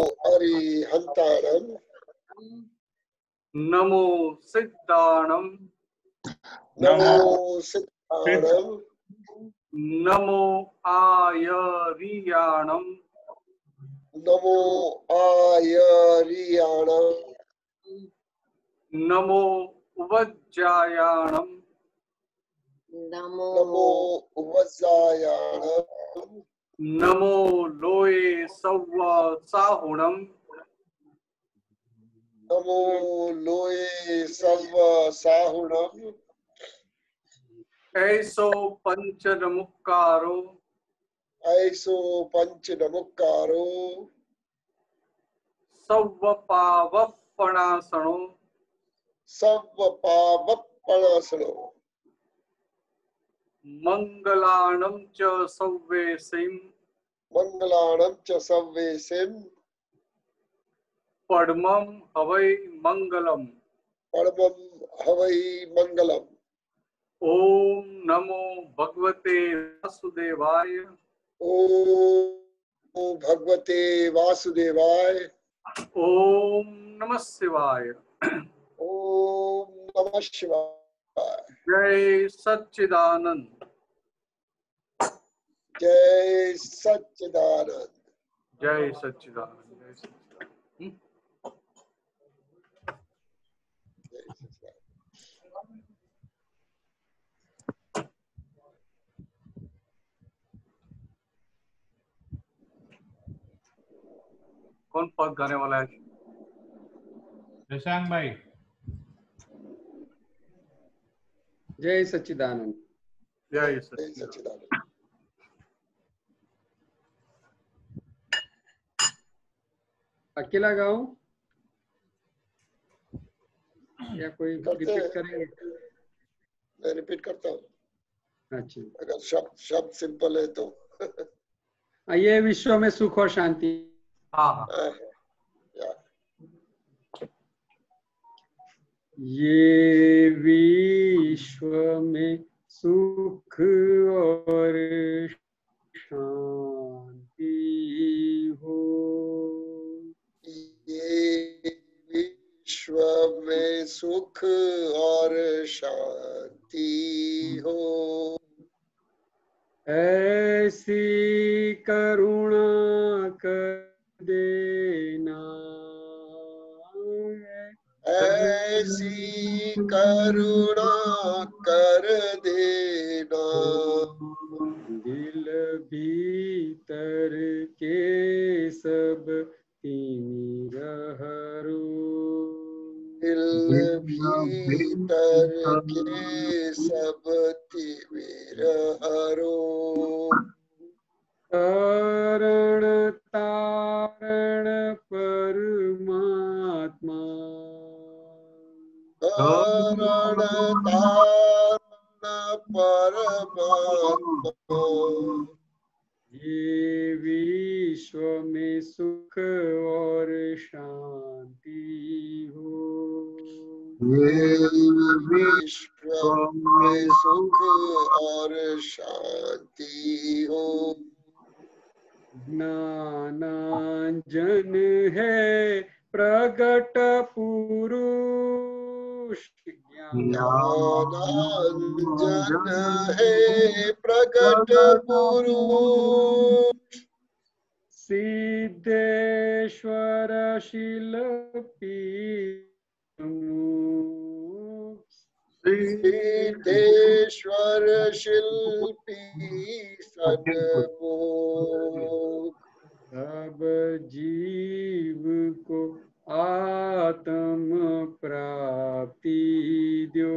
अरिहंताणं नमो सिद्धाणं नमो सिद्धाणं नमो आयरियाणं नमो आयरियाणं नमो उवज्जायाणं नमो उवज्जायाणं नमो लोये सव्व साहुणं नमो लोये सव्व साहुणं ऐसो पंचनमुक्कारो ऐसो पंचनमुक्कारो सव्व पावपणासनो सव्व पावपणासनो मंगलाणं च सव्वेसिं मंगलाणं च सव्वेसिं पद्मं हवै मंगलम् परमं हवै मंगलम्। ओम नमो भगवते वासुदेवाय ओम भगवते वासुदेवाय ओम नमः शिवाय ओम नमः शिवाय। जय सच्चिदानंद जय सच्चिदानंद जय सच्चिदानंद जय सच्चिदानंद। जय सच्चिदानंद। कौन पद गाने वाला है? शशांक भाई। जय सच्चिदानंद जय जय सच्चिदानंद। सच्चिदानंद। अकेला गाऊं या कोई करते रिपीट हैं। करेंगे? मैं रिपीट करता हूँ अच्छा, अगर शब्द सिंपल है तो। ये विश्व में सुख और शांति। हाँ हाँ या ये विश्व में सुख और शांति हो, ये विश्व में सुख और शांति हो, ऐसी करुणा कर देना, ऐसी करुणा कर देना, दिल भीतर के सब तीर हरो, दिल भीतर के सब तिमिर हरो, तारण तारण परमात्मा, तारण तारण परमात्मा, ये विश्व में सुख और शांति हो, ये विश्व में सुख और शांति हो, ज्ञानांजन है प्रगट पुरुष, ज्ञानांजन है प्रगट पुरुष, सिद्धेश्वर शिल्पी सिद्धेश्वर शिल्पी सन्मुख, सब जीव को आत्म प्राप्ति दो,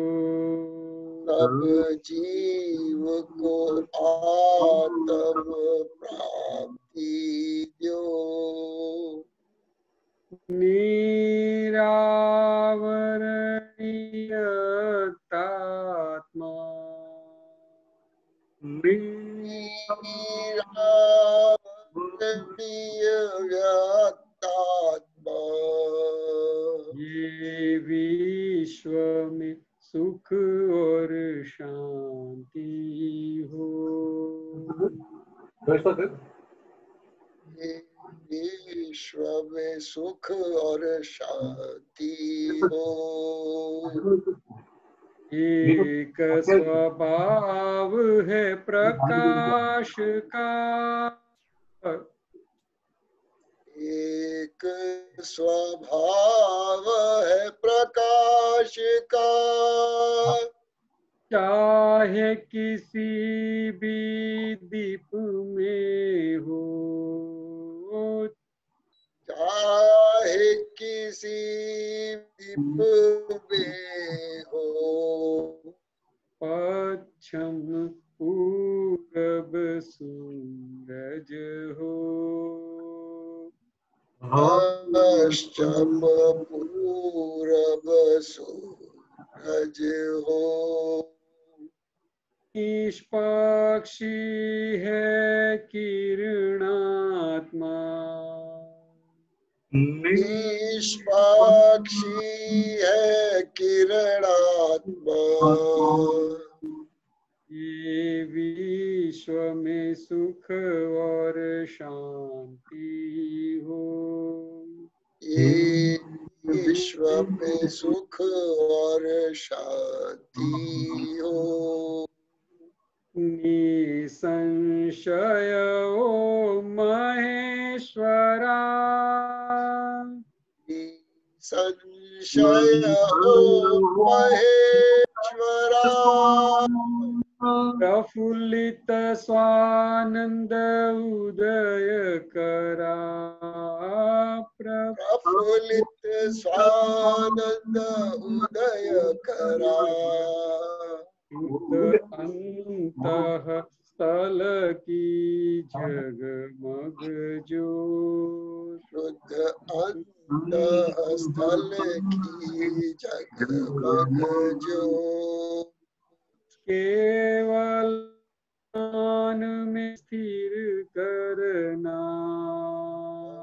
सब जीव को आत्म प्राप्ति दो, निरावरणीय आत्मा, निरावरणीय आत्मा, ये विश्व में सुख और शांति हो, ये विश्व में सुख और शांति हो। एक स्वभाव है प्रकाश का, एक स्वभाव है प्रकाश का, चाहे किसी भी दीप में हो, चाहे किसी दीप में हो, पश्चिम पूरब सूरज हो, पश्चिम पूरब सूरज हो। निष्पक्षी है किरणात्मा, निष्पक्षी है किरणात्मा, ये विश्व में सुख और शांति हो, ये विश्व में सुख और शांति हो। निसंशय ओ महेश्वरा, संशय हो महेश्वरा, प्रफुल्लित स्वानंद उदय करा, प्रफुल्लित स्वानंद उदय करा, अंतः स्थल की जगमग ज्योत, शुद्ध अंतः स्थल की जगमग ज्योत, केवल ज्ञान में स्थिर करना,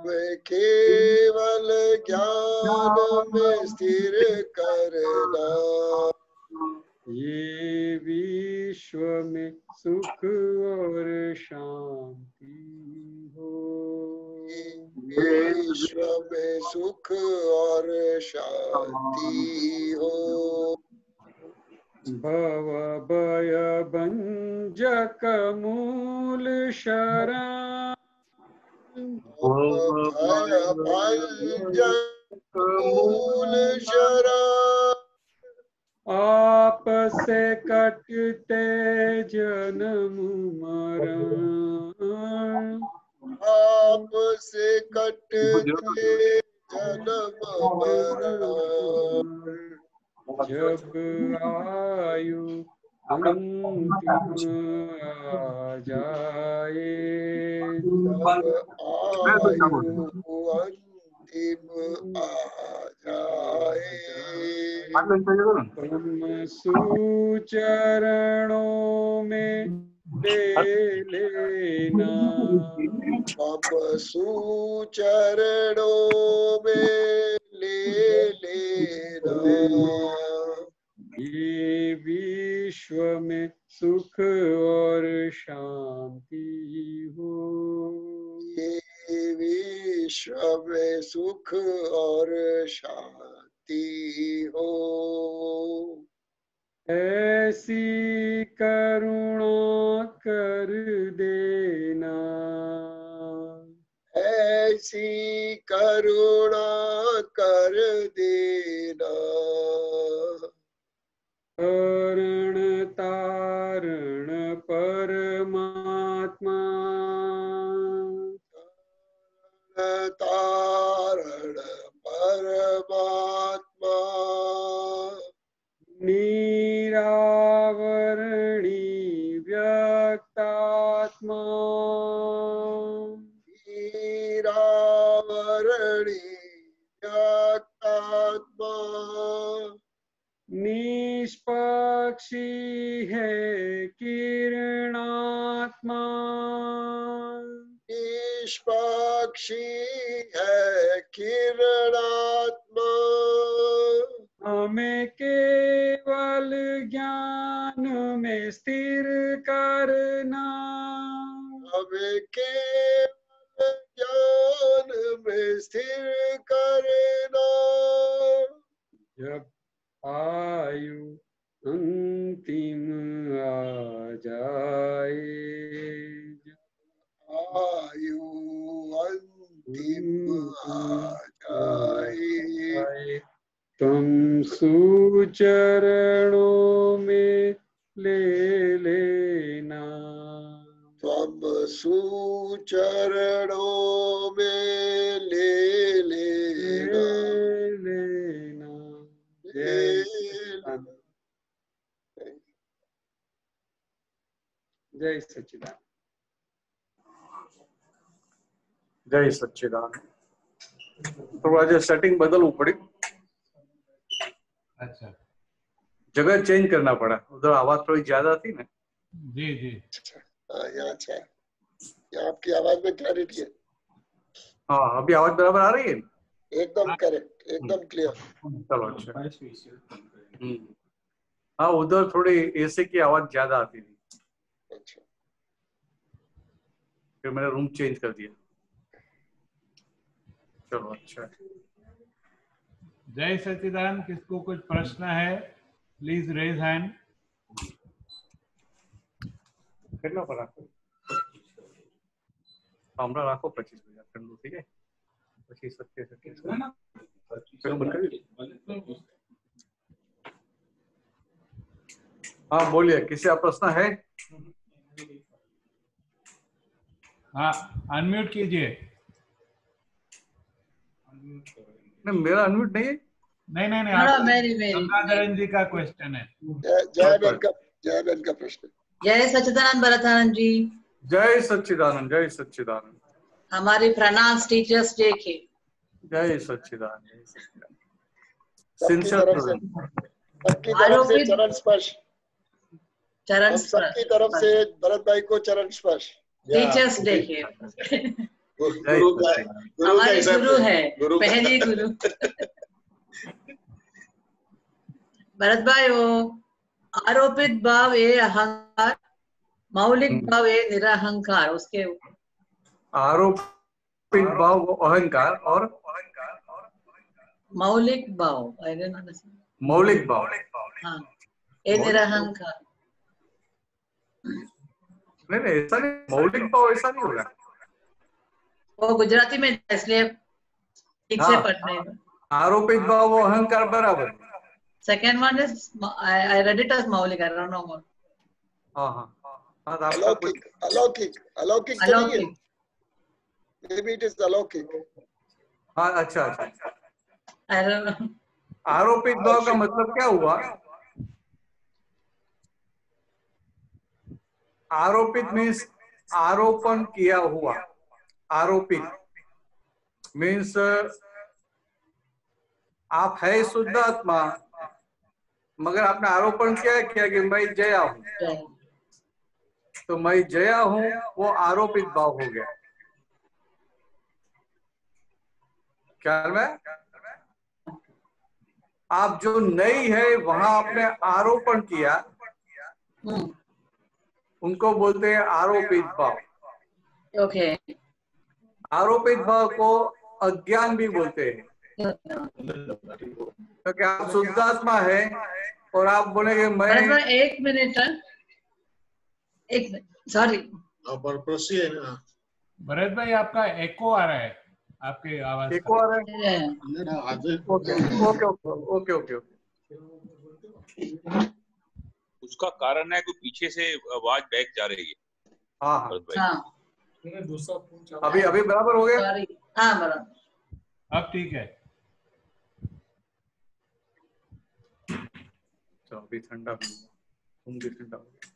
वे केवल ज्ञान में स्थिर करना, ये विश्व में सुख और शांति हो, विश्व में सुख और शांति हो। भव भय भंजक मूल शरण, भय भंजक मूल शरण, आप से कटते जन्म मरण, आप से कटते जन्म मरण, जब आयु अंतिम आ जाए, तब आयु अंतिम आ जाए, ब्रह्म सुचरणों में ले लेना, अब सुचरणों में ले लेना, ये विश्व में सुख और शांति हो, ये विश्व में सुख और शांति हो। ऐसी करुणा कर देना, ऐसी करुणा कर देना, करण तारण परमात्मा, तारण परमात्मा, निरावरणी व्यक्तात्मा, निरावरणी व्यक्तात्मा, निष्पक्षी है किरणात्मा, निष्पक्षी है किरणात्मा, हमें केवल ज्ञान में स्थिर करना, हमें केवल ज्ञान में स्थिर करना, जब आयु अंतिम आ जाए, आयु अंतिम आ जाए, तुम सुचरणों में ले लेना, त्वम सुचरणों में ले लेना, ले लेना। जय सच्चिदानंद। जय सच्चिदानंद। थोड़ा जो सेटिंग बदलવું પડી, अच्छा जगह चेंज करना पड़ा, उधर आवाज थोड़ी ज्यादा थी ना। जी जी हाँ, यहाँ अच्छा है, यहाँ आपकी आवाज में क्लैरिटी है, हाँ अभी आवाज बराबर आ रही है। एकदम करेक्ट, एकदम क्लियर। चलो अच्छा। हाँ उधर थोड़ी एसी की आवाज ज्यादा आती थी, अच्छा, फिर मैंने रूम चेंज कर दिया। चलो अच्छा। जय सच्चिदानंद। किसको कुछ प्रश्न है प्लीज रेज हैंड। કેટલા પર રાખો? હમણાં રાખો 25 મિનિટ ઠંડુ થઈ જાય પછી 27 પેલું બંધ કરી। हाँ बोलिए, किसी का प्रश्न है? हाँ अनम्यूट कीजिए। नहीं मेरा अनम्यूट नहीं है। नहीं नहीं नहीं, हाँ, आप मेरी गंगाधरन जी का क्वेश्चन है। जय बहन का प्रश्न। जय सच्चिदानंद भरतानंद जी। जय सच्चिदानंद, जय सच्चिदानंद। हमारी प्रणाम टीचर्स डे के। जय सच्चिदानंद, जय सच्चिदानंद। सबकी तरफ से, सबकी तरफ से चरण स्पर्श, चरण हम सबकी तरफ से भरत भाई को चरण स्पर्श। टीचर्स डे के। हमारे गुरु है, पहले गुरु। भरत भाई वो आरोपित भाव ए अहंकार, मौलिक भाव ए निरहंकार, उसके आरोपित भाव वो अहंकार और मौलिक भाव, मौलिक भाव। हाँ ए निरहंकार। नहीं नहीं ऐसा नहीं, मौलिक भाव ऐसा नहीं होगा। वो गुजराती में इसलिए ठीक से पढ़ने। आरोपित भाव वो अहंकार बराबर। Second one is I read it as मौलिक, I don't know more. हाँ हाँ हाँ। अलौकिक, अलौकिक, अलौकिक तो नहीं है, maybe it is अलौकिक। हाँ अच्छा अच्छा। I don't know. आरोपित भाव का मतलब क्या हुआ? आरोपित मीन्स आरोपण किया हुआ। आरोपित मीन्स आप है शुद्ध आत्मा, मगर आपने आरोपण क्या किया कि मैं जया हूं, तो मैं जया हूं वो आरोपित भाव हो गया। क्या में आप जो नहीं है वहां आपने आरोपण किया, उनको बोलते हैं आरोपित भाव। ओके। आरोपित भाव को अज्ञान भी बोलते हैं, क्योंकि आप शुद्धात्मा है और आप बोलेंगे मैं। एक मिनट, सॉरी। भरत भाई आपका एको आ रहा है, आपके आवाज एको आ रहा है। Okay okay okay okay. उसका कारण है कि पीछे से आवाज बैक जा रही है। हाँ हाँ। अभी अभी बराबर हो गया। हाँ बराबर, अब ठीक है। चलो अभी ठंडा भी हुआ, तुम भी ठंडा हो गया।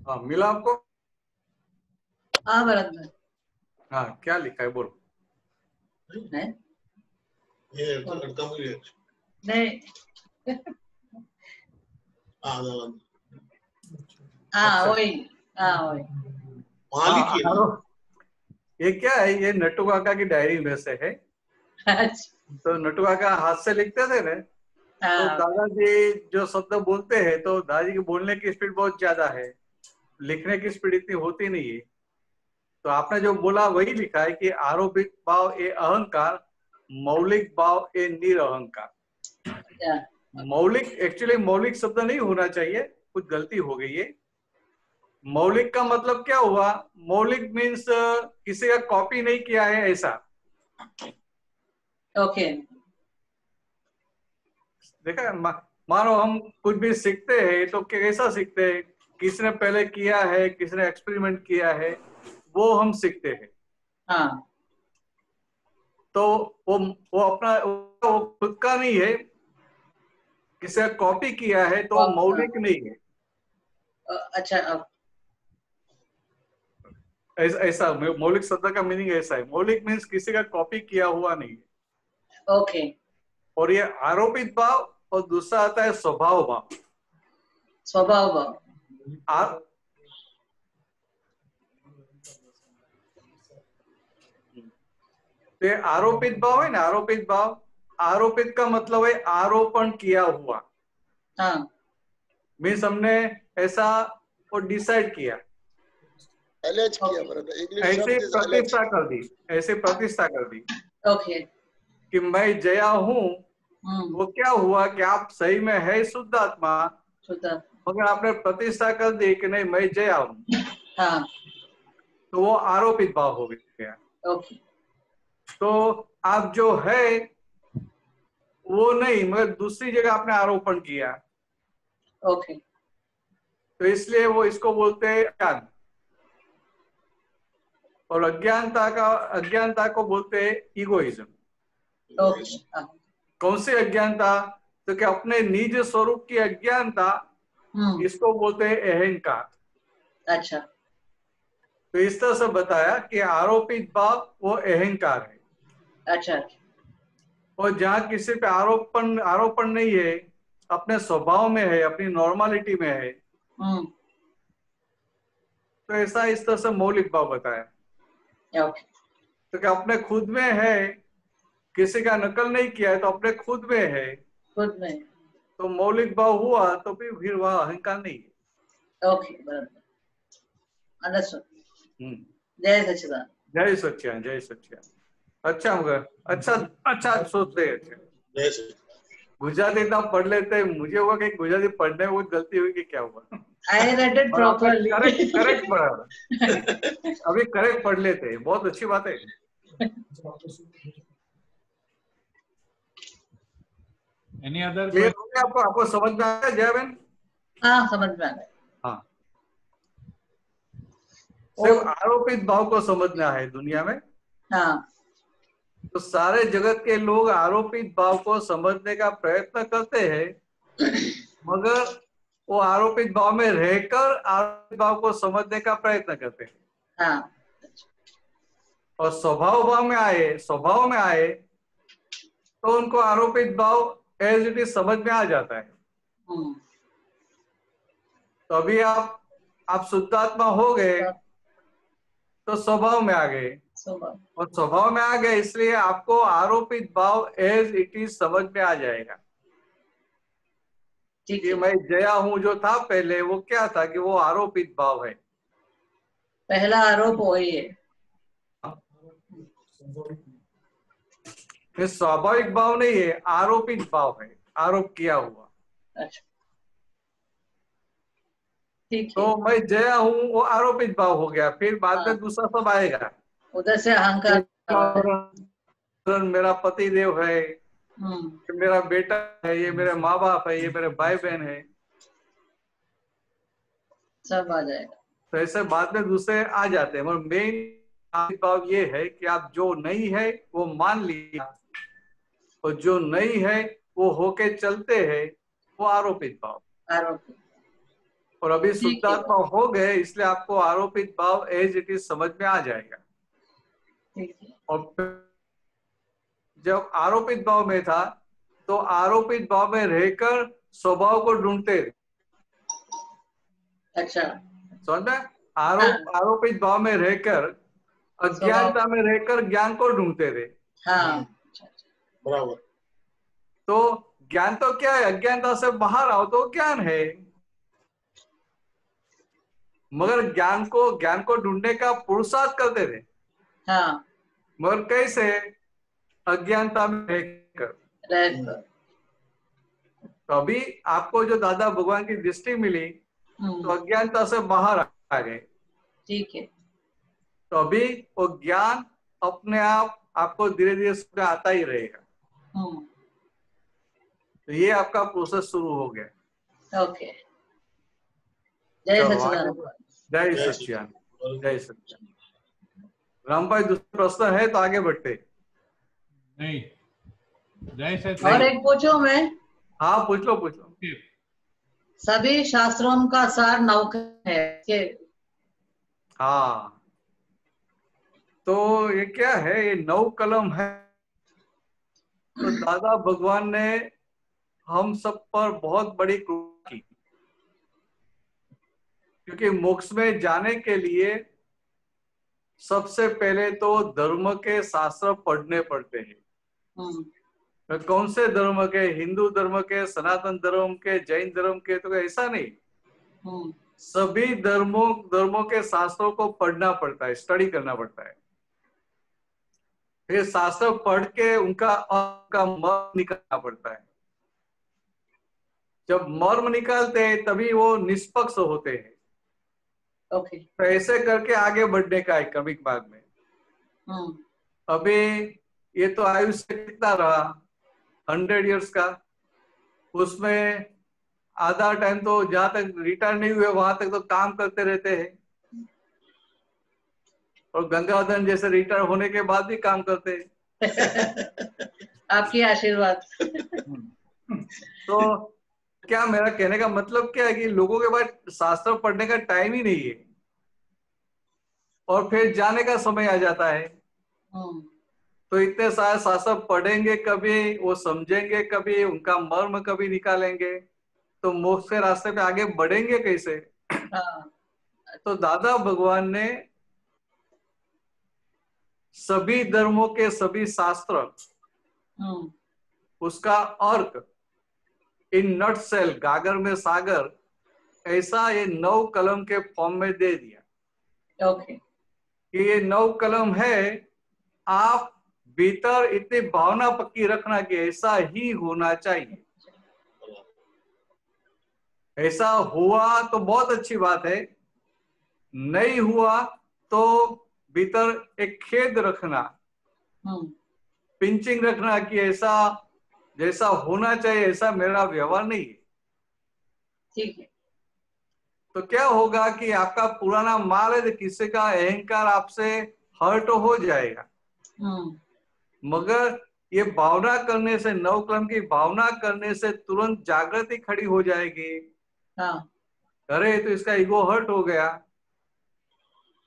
हाँ मिला आपको? हाँ भरत भाई। हाँ क्या लिखा है बोलो? नहीं हाँ वही, हाँ वही। मालिक हाँ, ये क्या है, ये नट्टू काका की डायरी में से है। अच्छा, तो नट्टू काका हाथ से लिखते थे ना, तो हाँ दादाजी जो शब्द बोलते हैं तो दादाजी की बोलने की स्पीड बहुत ज्यादा है, लिखने की स्पीड इतनी होती नहीं है। तो आपने जो बोला वही लिखा है कि आरोपित भाव ए अहंकार, मौलिक भाव ए निरअहंकार। अच्छा, मौलिक, एक्चुअली मौलिक शब्द नहीं होना चाहिए, कुछ गलती हो गई है। मौलिक का मतलब क्या हुआ? मौलिक मीन्स किसी का कॉपी नहीं किया है ऐसा। ओके, देखा, मानो हम कुछ भी सीखते हैं तो कैसा सीखते हैं? किसने पहले किया है, किसने एक्सपेरिमेंट किया है, वो हम सीखते हैं। हाँ तो वो अपना, वो खुद का नहीं है, किसी का कॉपी किया है तो मौलिक नहीं है। अच्छा, ऐसा मौलिक शब्द का मीनिंग ऐसा है। मौलिक मीन्स किसी का कॉपी किया हुआ नहीं है। ओके। और ये आरोपित भाव, और दूसरा आता है स्वभाव भाव। स्वभाव भाव, तो आरोपित भाव है ना, आरोपित भाव, आरोपित का मतलब है आरोपण किया हुआ। हाँ मीन्स हमने ऐसा और डिसाइड किया, एलेज किया बराबर, इंग्लिश ऐसे शब्द इज प्रतिष्ठा कर दी, ऐसे प्रतिष्ठा कर दी ओके। कि मैं जया हूँ। वो क्या हुआ कि आप सही में है शुद्ध आत्मा, मगर आपने प्रतिष्ठा कर दी कि नहीं मैं जया हूँ। हाँ तो वो आरोपित भाव हो गया। ओके, तो आप जो है वो नहीं, मगर दूसरी जगह आपने आरोपण किया, ओके। तो इसलिए वो इसको बोलते हैं अज्ञान। और अज्ञानता को बोलते हैं इगोइज्म। ओके, कौन सी अज्ञानता? तो कि अपने निज स्वरूप की अज्ञानता, इसको बोलते हैं अहंकार। अच्छा, तो इस तरह से बताया कि आरोपित भाव वो अहंकार है। अच्छा, और जहाँ किसी पे आरोपण नहीं है, अपने स्वभाव में है, अपनी नॉर्मलिटी में है, तो ऐसा इस तरह से मौलिक भाव बताया। ओके, तो कि अपने खुद में है, किसी का नकल नहीं किया है, तो अपने खुद में है, खुद में, तो मौलिक भाव हुआ, तो फिर वह अहंकार नहीं है। ओके, बराबर, अंडरस्टूड। जय सच्चिदानंद। जय सच्चिदानंद, जय सच्चिदानंद। अच्छा मगर अच्छा सोचते हैं। गुजराती इतना पढ़ लेते हैं, मुझे हुआ कि गुजराती पढ़ने में कुछ गलती हुई कि क्या हुआ। I read it properly. Correct पढ़ा, अभी करेक्ट पढ़ लेते हैं, बहुत अच्छी बात है। Any other clear question? हो गया आपको? आपको समझ में आया जया बहन? हाँ समझ में आ गया। हाँ, सिर्फ आरोपित भाव को समझना है दुनिया में। हाँ तो सारे जगत के लोग आरोपित भाव को समझने का प्रयत्न करते हैं, मगर वो आरोपित भाव में रहकर आरोपित भाव को समझने का प्रयत्न करते हैं। हाँ, और स्वभाव में आए तो उनको आरोपित भाव एज इट इज समझ में आ जाता है। तो अभी आप शुद्धात्मा हो गए तो स्वभाव में आ गए, और स्वभाव में आ गए इसलिए आपको आरोपित भाव एज इट इज समझ में आ जाएगा। कि मैं जया हूं जो था पहले, वो क्या था कि वो आरोपित भाव है। पहला आरोप वही है। स्वाभाविक भाव नहीं है, आरोपित भाव है, आरोप किया हुआ। अच्छा, ठीक तो मैं जया हूँ वो आरोपित भाव हो गया, फिर बाद में दूसरा सब आएगा। उधर से अहंकार, मेरा पति देव है, मेरा बेटा है, ये मेरे माँ बाप है, ये मेरे भाई बहन है, सब आ जाएगा। तो ऐसे बाद में दूसरे आ जाते हैं। मगर मेन भाव ये है कि आप जो नहीं है वो मान लिया, और जो नहीं है वो होके चलते हैं, वो आरोपित भाव। आरोपित, और अभी शुद्धात्मा हो गए इसलिए आपको आरोपित भाव एज इट इज समझ में आ जाएगा। और जब आरोपित भाव में था तो आरोपित भाव में रहकर स्वभाव को ढूंढते थे, अच्छा समझ में? आरोपित भाव में रहकर, अज्ञानता में रहकर ज्ञान को ढूंढते थे। हाँ बराबर। तो ज्ञान तो क्या है? अज्ञानता से बाहर आओ तो ज्ञान है। मगर ज्ञान को ढूंढने का पुरुषार्थ करते थे। हाँ मगर कैसे? अज्ञानता में रहकर। तो अभी आपको जो दादा भगवान की दृष्टि मिली तो अज्ञानता से बाहर आ गए। ठीक है। तो अभी वो ज्ञान अपने आप आपको धीरे धीरे आता ही रहेगा। तो ये आपका प्रोसेस शुरू हो गया। ओके। जय सच्चिदानंद। जय सच्चिदानंद। जय सच्चिदानंद। राम भाई दूसरा प्रश्न है तो आगे बढ़ते। नहीं, जय और सच्चिदानंद। एक पूछो मैं? हाँ पूछ लो पूछ लो। सभी शास्त्रों का सार नौका है के? हाँ तो ये क्या है? ये 9 कलम है। तो दादा भगवान ने हम सब पर बहुत बड़ी कृपा की, क्योंकि मोक्ष में जाने के लिए सबसे पहले तो धर्म के शास्त्र पढ़ने पड़ते हैं। तो कौन से धर्म के? हिंदू धर्म के, सनातन धर्म के, जैन धर्म के? तो ऐसा नहीं, सभी धर्मों के शास्त्रों को पढ़ना पड़ता है, स्टडी करना पड़ता है। फिर शास्त्र पढ़ के उनका मर्म निकालना पड़ता है। जब मर्म निकालते हैं तभी वो निष्पक्ष होते हैं। ओके। तो ऐसे करके आगे बढ़ने का है क्रमिक भाग में। अभी ये तो आयुष्य कितना रहा? 100 इयर्स का। उसमें आधा टाइम तो जहां तक रिटायर नहीं हुए वहां तक तो काम करते रहते हैं, और गंगाधर जैसे रिटायर होने के बाद भी काम करते हैं। आपकी आशीर्वाद। तो क्या मेरा कहने का मतलब क्या है कि लोगों के पास शास्त्र पढ़ने का टाइम ही नहीं है, और फिर जाने का समय आ जाता है। तो इतने सारे शास्त्र पढ़ेंगे कभी, वो समझेंगे कभी, उनका मर्म कभी निकालेंगे, तो मोक्ष के रास्ते पे आगे बढ़ेंगे कैसे? तो दादा भगवान ने सभी धर्मों के सभी शास्त्र, उसका अर्थ इन नट सेल, गागर में सागर, ऐसा ये 9 कलम के फॉर्म में दे दिया। ओके। कि ये 9 कलम है। आप भीतर इतनी भावना पक्की रखना कि ऐसा ही होना चाहिए। ऐसा हुआ तो बहुत अच्छी बात है, नहीं हुआ तो भीतर एक खेद रखना, पिंचिंग रखना कि ऐसा जैसा होना चाहिए ऐसा मेरा व्यवहार नहीं है। ठीक है। तो क्या होगा कि आपका पुराना माल है तो किसी का अहंकार आपसे हर्ट हो जाएगा। मगर ये भावना करने से, 9 कलम की भावना करने से तुरंत जागृति खड़ी हो जाएगी। अरे तो इसका ईगो हर्ट हो गया,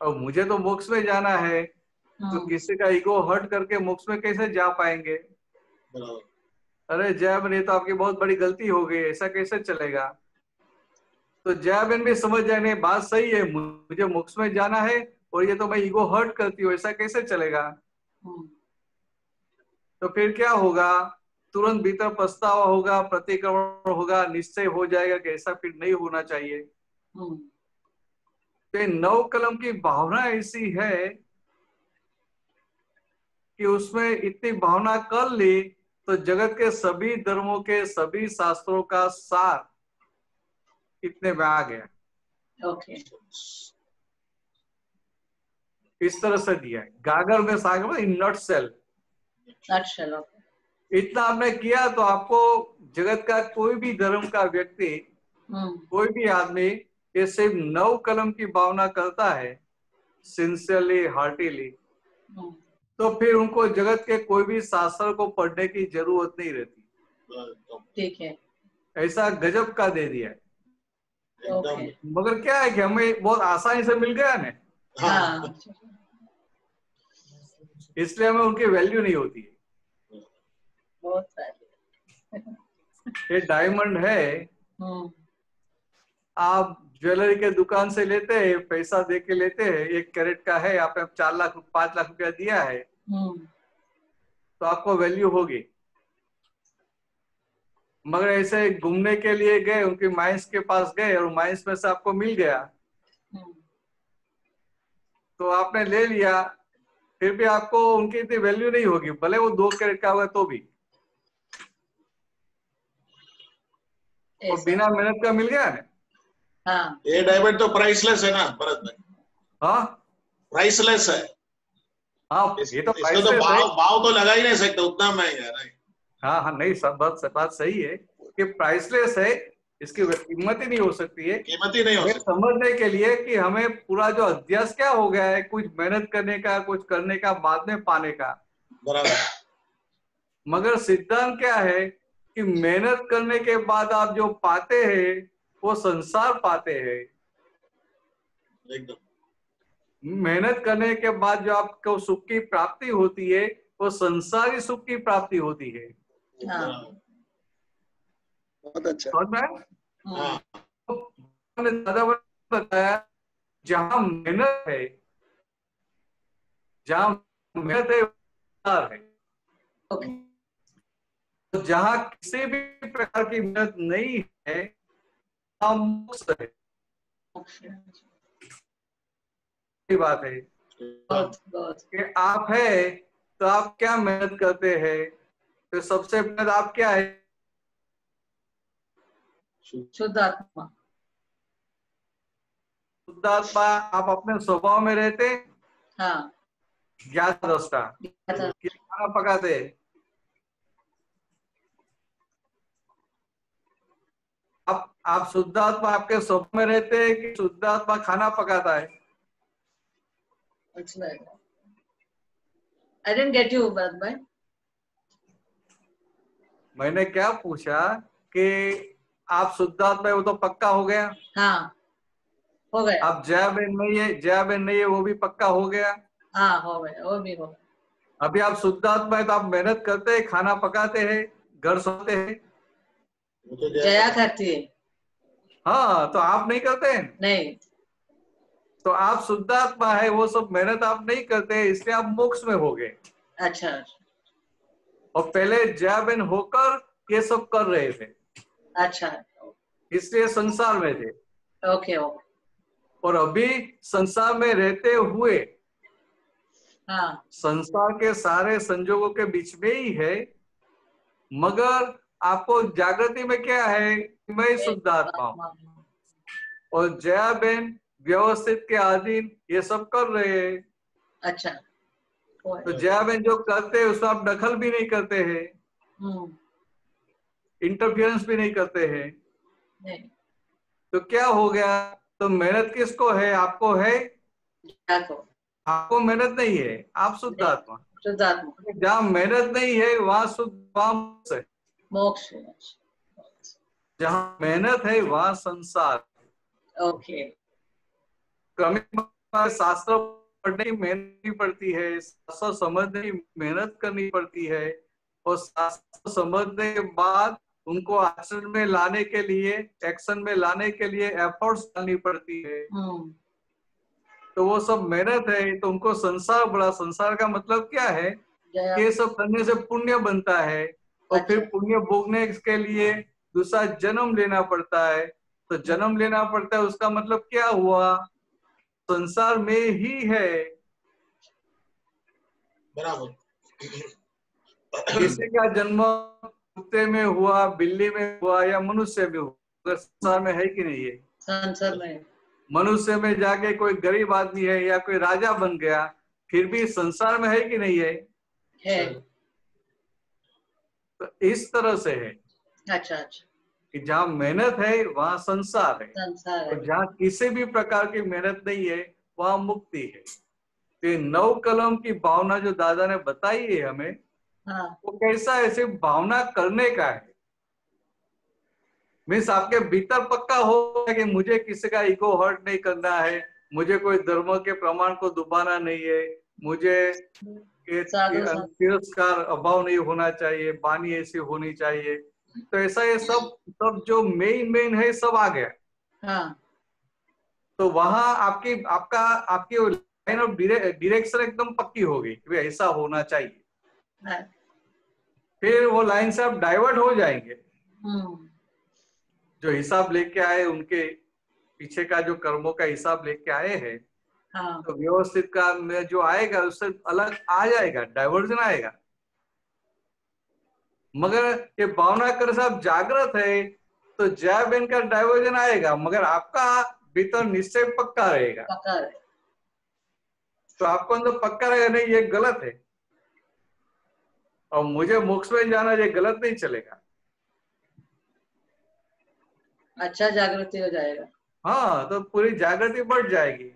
और मुझे तो मोक्ष में जाना है, तो किसी का ईगो हर्ट करके मोक्ष में कैसे जा पाएंगे? अरे जय बहन, तो आपकी बहुत बड़ी गलती हो गई, ऐसा कैसे चलेगा? तो जय बहन भी समझ जाने बात सही है, मुझे मोक्ष में जाना है और ये तो मैं ईगो हर्ट करती हूँ, ऐसा कैसे चलेगा? तो फिर क्या होगा? तुरंत भीतर पछतावा होगा, प्रतिक्रमण होगा, निश्चय हो जाएगा कि ऐसा फिर नहीं होना चाहिए। तो 9 कलम की भावना ऐसी है कि उसमें इतनी भावना कर ली तो जगत के सभी धर्मों के सभी शास्त्रों का सार इतने में आ गया। ओके। इस तरह से दिया है, गागर में सागर, इन नट सेल। इतना आपने किया तो आपको जगत का कोई भी धर्म का व्यक्ति, कोई भी आदमी ये सिर्फ 9 कलम की भावना करता है सिंसियरली, हार्टीली, तो फिर उनको जगत के कोई भी शास्त्र को पढ़ने की जरूरत नहीं रहती। ठीक है। ऐसा गजब का दे दिया है। ओके। मगर क्या है कि हमें बहुत आसानी से मिल गया ना, हाँ। इसलिए हमें उनकी वैल्यू नहीं होती है। बहुत सारी। ये डायमंड है, आप ज्वेलरी के दुकान से लेते हैं, पैसा दे के लेते हैं, 1 कैरेट का है, आपने 4 लाख 5 लाख रुपया दिया है, तो आपको वैल्यू होगी। मगर ऐसे घूमने के लिए गए, उनकी माइंस के पास गए और माइंस में से आपको मिल गया, तो आपने ले लिया, फिर भी आपको उनकी इतनी वैल्यू नहीं होगी, भले वो 2 कैरेट का होगा तो भी। और बिना मेहनत का मिल गया ना। हाँ, ये डायमंड तो प्राइसलेस है ना भरत भाई, हाँ प्राइसलेस है। हाँ, ये तो इसका तो भाव तो लगा ही नहीं सकते, उतना महंगा है। हाँ हाँ, नहीं, सब बात सही है कि प्राइसलेस है, इसकी कीमत ही नहीं हो सकती है। कीमत ही नहीं हो सकती। समझने के लिए कि हमें पूरा जो अध्यास क्या हो गया है, कुछ मेहनत करने का, कुछ करने का, बाद में पाने का। बराबर। मगर सिद्धांत क्या है कि मेहनत करने के बाद आप जो पाते हैं वो संसार पाते हैं। एकदम। मेहनत करने के बाद जो आपको सुख की प्राप्ति होती है वो संसारी सुख की प्राप्ति होती है। बहुत अच्छा। समझ में आया? हाँ। दादा बताया जहां मेहनत है, जहां मेहनत है संसार है, तो जहां किसी भी प्रकार की मेहनत नहीं है वहां मोक्ष है। बात है कि आप है तो आप क्या मेहनत करते हैं, तो सबसे पहले आप क्या है? शुद्धात्मा। शुद्धात्मा आप अपने स्वभाव में रहते। हाँ, ज्ञात दृष्टा खाना पकाते। आप शुद्धात्मा आपके स्वभाव में रहते हैं कि शुद्धात्मा खाना पकाता है? I didn't get you, Bharat भाई। मैंने क्या पूछा कि आप शुद्धात्मा है, वो तो पक्का हो गया। हाँ, हो गया। आप जया बहन नहीं है, वो भी पक्का हो गया। हाँ, हो गया, वो भी हो गया। अभी आप शुद्धात्मा है तो आप मेहनत करते हैं, खाना पकाते हैं, घर सोते हैं। जया करती है। हाँ, तो आप नहीं करते हैं? नहीं। तो आप शुद्धात्मा है, वो सब मेहनत आप नहीं करते, इसलिए आप मोक्ष में हो गए। अच्छा। और पहले जया बहन होकर ये सब कर रहे थे। अच्छा, इसलिए संसार में थे। ओके। और अभी संसार में रहते हुए हाँ, संसार के सारे संजोगों के बीच में ही है, मगर आपको जागृति में क्या है, मैं शुद्धात्मा हूं और जया बहन व्यवस्थित के अधीन ये सब कर रहे हैं। अच्छा। तो जया बहन जो करते हैं उसमें आप दखल भी नहीं करते हैं, इंटरफियरेंस भी नहीं करते हैं। नहीं। तो क्या हो गया? तो मेहनत किसको है? आपको है? आपको मेहनत नहीं है, आप शुद्धात्मा। शुद्धात्मा। जहाँ मेहनत नहीं है वहां शुद्ध, वहां मोक्ष है। मोक्ष। जहाँ मेहनत है वहां संसार। ओके। क्रमिक शास्त्र पढ़ने की मेहनत नहीं पड़ती है, शास्त्र समझने की मेहनत करनी पड़ती है, और शास्त्र समझने के बाद उनको आचरण में लाने के लिए, एक्शन में लाने के लिए एफर्ट्स डालनी पड़ती है। तो वो सब मेहनत है। तो उनको संसार बड़ा, संसार का मतलब क्या है? ये सब करने से पुण्य बनता है, और फिर पुण्य भोगने के लिए दूसरा जन्म लेना पड़ता है। तो जन्म लेना पड़ता है, उसका मतलब क्या हुआ? संसार में ही है। बराबर। किसी का जन्म कुत्ते में हुआ, बिल्ली में हुआ, या मनुष्य में हुआ, संसार में है कि नहीं है? संसार में। मनुष्य में जाके कोई गरीब आदमी है या कोई राजा बन गया, फिर भी संसार में है कि नहीं है? है। तो इस तरह से है। अच्छा अच्छा। कि जहाँ मेहनत है वहां संसार है, संसार है। और जहाँ किसी भी प्रकार की मेहनत नहीं है वहां मुक्ति है। तो ये 9 कलम की भावना जो दादा ने बताई है हमें, हाँ। वो कैसा ऐसे भावना करने का है। मीन्स आपके भीतर पक्का हो कि मुझे किसी का ईगो हर्ट नहीं करना है, मुझे कोई धर्म के प्रमाण को दुबाना नहीं है, मुझे तिरस्कार अभाव नहीं होना चाहिए, वाणी ऐसी होनी चाहिए। तो ऐसा ये सब जो मेन है सब आ गया। हाँ। तो वहां आपकी लाइन ऑफ डायरेक्शन एकदम पक्की होगी कि ऐसा होना चाहिए। फिर वो लाइन से आप डाइवर्ट हो जाएंगे। जो हिसाब लेके आए, उनके पीछे का जो कर्मों का हिसाब लेके आए हैं, हाँ, तो व्यवस्थित का में जो आएगा उससे अलग आ जाएगा, डाइवर्जन आएगा। मगर ये भावना कर साहब जागृत है तो जय बहन का डाइवर्जन आएगा, मगर आपका भीतर निश्चय पक्का रहेगा। पक्का है। तो आपको अंदर पक्का रहेगा नहीं ये गलत है और मुझे मोक्ष में जाना, ये गलत नहीं चलेगा। अच्छा जागृति हो जाएगा। हाँ, तो पूरी जागृति बढ़ जाएगी।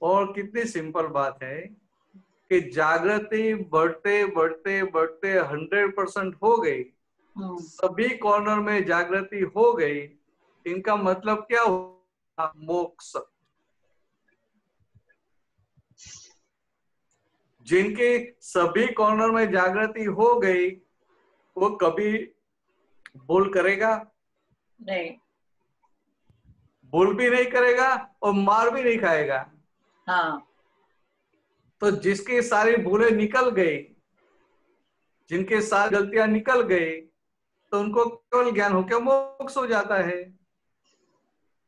और कितनी सिंपल बात है कि जागृति बढ़ते बढ़ते बढ़ते 100% हो गई, सभी कॉर्नर में जागृति हो गई। इनका मतलब क्या हुआ? मोक्ष। जिनके सभी कॉर्नर में जागृति हो गई वो कभी भूल करेगा नहीं, भूल भी नहीं करेगा और मार भी नहीं खाएगा। हाँ, तो जिसकी सारी भूलें निकल गई, जिनके सारी गलतियां निकल गई, तो उनको केवल ज्ञान होकर मोक्ष हो जाता है।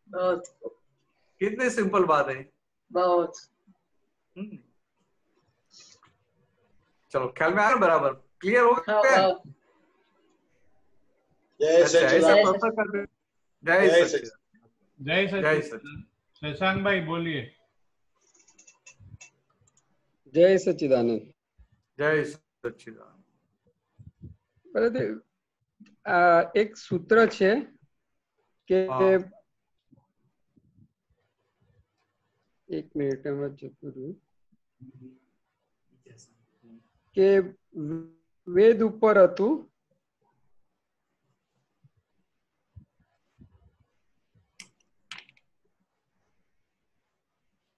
बहुत कितनी सिंपल बात है। बहुत। चलो, ख्याल में आ गया? बराबर क्लियर हो गया? हाँ, जय अच्छा, ऐसा सच्चिदानंद। प्रश्न करते। जय जय सच्चिदानंद। जय जय सच्चिदानंद। शशांक भाई बोलिए। जय सच्चिदानंद। जय सच्चिदानंद। बराबर एक सूत्र છે કે એક મિનિટમાં જતું રહ્યું કે વેદ ઉપર હતું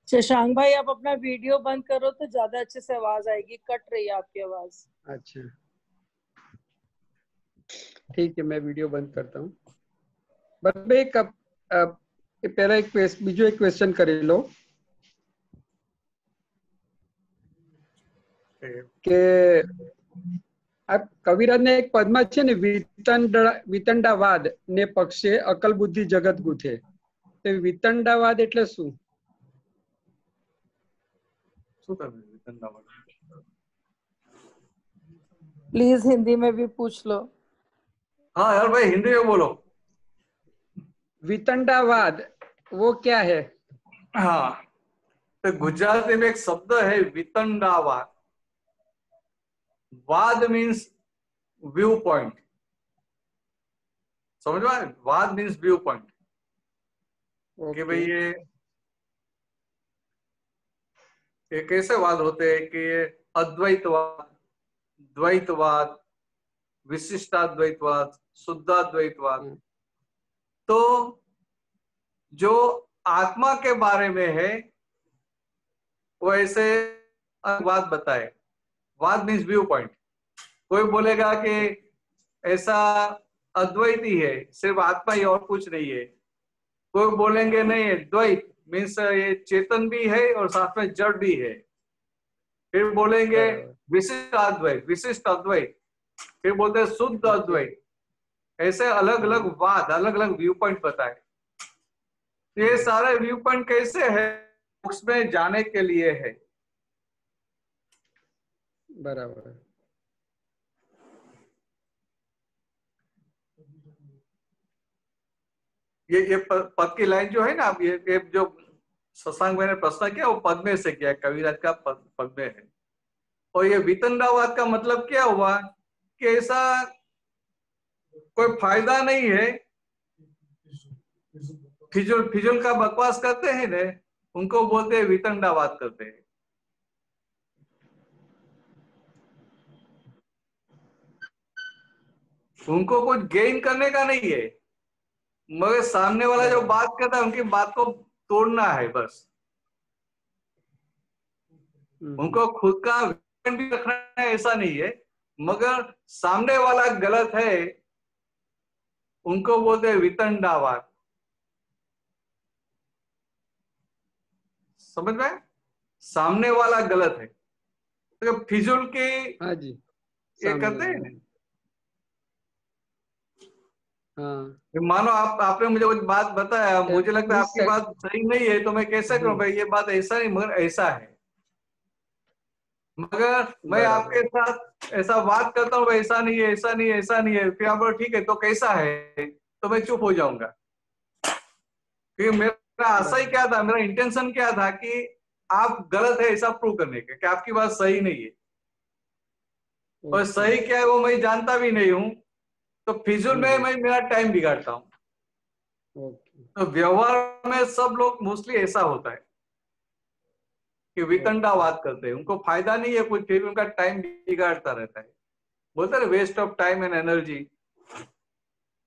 शशांक भाई आप अपना वीडियो बंद करो तो ज्यादा अच्छे से आवाज आएगी, कट रही है आपकी आवाज। अच्छा ठीक है, मैं वीडियो बंद करता हूँ। बस एक पहला एक बीजो एक क्वेश्चन કરી લો કે આ કવિરાજને એક પદમાં છે ને વિતંડાવાદ ને પક્ષે અકલ બુદ્ધિ જગત ગુથે, તો વિતંડાવાદ એટલે શું? प्लीज हिंदी में भी पूछ लो। हाँ यार भाई, हिंदी में बोलो। वितंडावाद वो क्या है? हाँ, तो गुजराती में एक शब्द है वितंडावाद। वाद मीन्स व्यू पॉइंट, समझ में? वाद मीन्स व्यू पॉइंट कि भाई ये कैसे वाद होते हैं कि ये अद्वैतवाद, द्वैतवाद, विशिष्टाद्वैतवाद, शुद्धाद्वैतवाद। तो जो आत्मा के बारे में है वो ऐसे वाद बताए। वाद मीन्स व्यू पॉइंट। कोई बोलेगा कि ऐसा अद्वैती है, सिर्फ आत्मा ही और कुछ नहीं है। कोई बोलेंगे नहीं है, द्वैत मीन्स ये चेतन भी है और साथ में जड़ भी है। फिर बोलेंगे विशिष्ट अद्वैत, विशिष्ट अद्वैत। फिर बोलते हैं शुद्ध अद्वैत। ऐसे अलग अलग वाद, अलग अलग व्यू पॉइंट बताए। तो ये सारे व्यू पॉइंट कैसे है? उसमें जाने के लिए है। बराबर। ये पद की लाइन जो है ना, ये जो शशांक भाई ने प्रश्न किया वो पद में से किया, कविराज का पद में है। और ये वितंडावाद का मतलब क्या हुआ कि ऐसा कोई फायदा नहीं है, फिजूल का बकवास करते हैं ना, उनको बोलते हैं वितंडावाद करते हैं। उनको कुछ गेन करने का नहीं है, मगर सामने वाला जो बात करता है उनकी बात को तोड़ना है बस। उनको खुद का भी रखना है ऐसा नहीं है, मगर सामने वाला गलत है उनको बोलते हैं वितंडावाद। समझ में? सामने वाला गलत है तो फिजूल के हाँ जी, ये करते हैं। हाँ मानो आपने मुझे कुछ बात बताया, मुझे लगता है आपकी बात सही नहीं है, तो मैं कैसे करूं भाई ये बात ऐसा नहीं मगर ऐसा है। मगर मैं आपके साथ ऐसा बात करता हूँ ऐसा नहीं है, ऐसा नहीं है, ऐसा नहीं है, फिर आप बोलो ठीक है तो कैसा है, तो मैं चुप हो जाऊंगा। क्योंकि मेरा आशय क्या था, मेरा इंटेंशन क्या था कि आप गलत है ऐसा प्रूव करने का, कि आपकी बात सही नहीं है। और सही क्या है वो मैं जानता भी नहीं हूं, तो फिजूल में मैं मेरा टाइम बिगाड़ता हूं। तो व्यवहार में सब लोग मोस्टली ऐसा होता है कि वितंडावाद करते हैं, उनको फायदा नहीं है कुछ, फिर उनका टाइम बिगाड़ता रहता है। बोलते हैं waste of time and energy.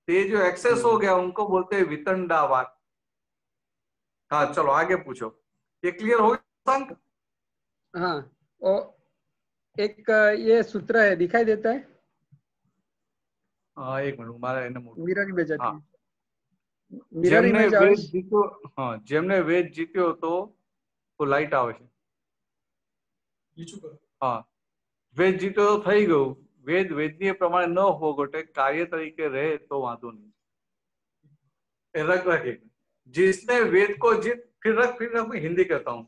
ये जो एक्सेस हो गया उनको बोलते हैं वितंडावाद। हाँ चलो आगे पूछो, ये क्लियर हो गया? हाँ, और एक ये सूत्र है, दिखाई देता है? हाँ एक मिनट, हमारा मिरर इमेज आती हाँ। है, मिरर જેમને इमेज વેદ આવે જીત્યો, હા જેમને વેદ જીત્યો તો લાઈટ આવે છે। હા વેદ જીત્યો તો થઈ ગયું, વેદ વેદનીય પ્રમાણે ન હોગોટે કાર્ય તરીકે રહે તો વાંધો नहीं। रख रखे जिसने वेद को जीत, फिर रख मैं हिंदी कहता हूँ,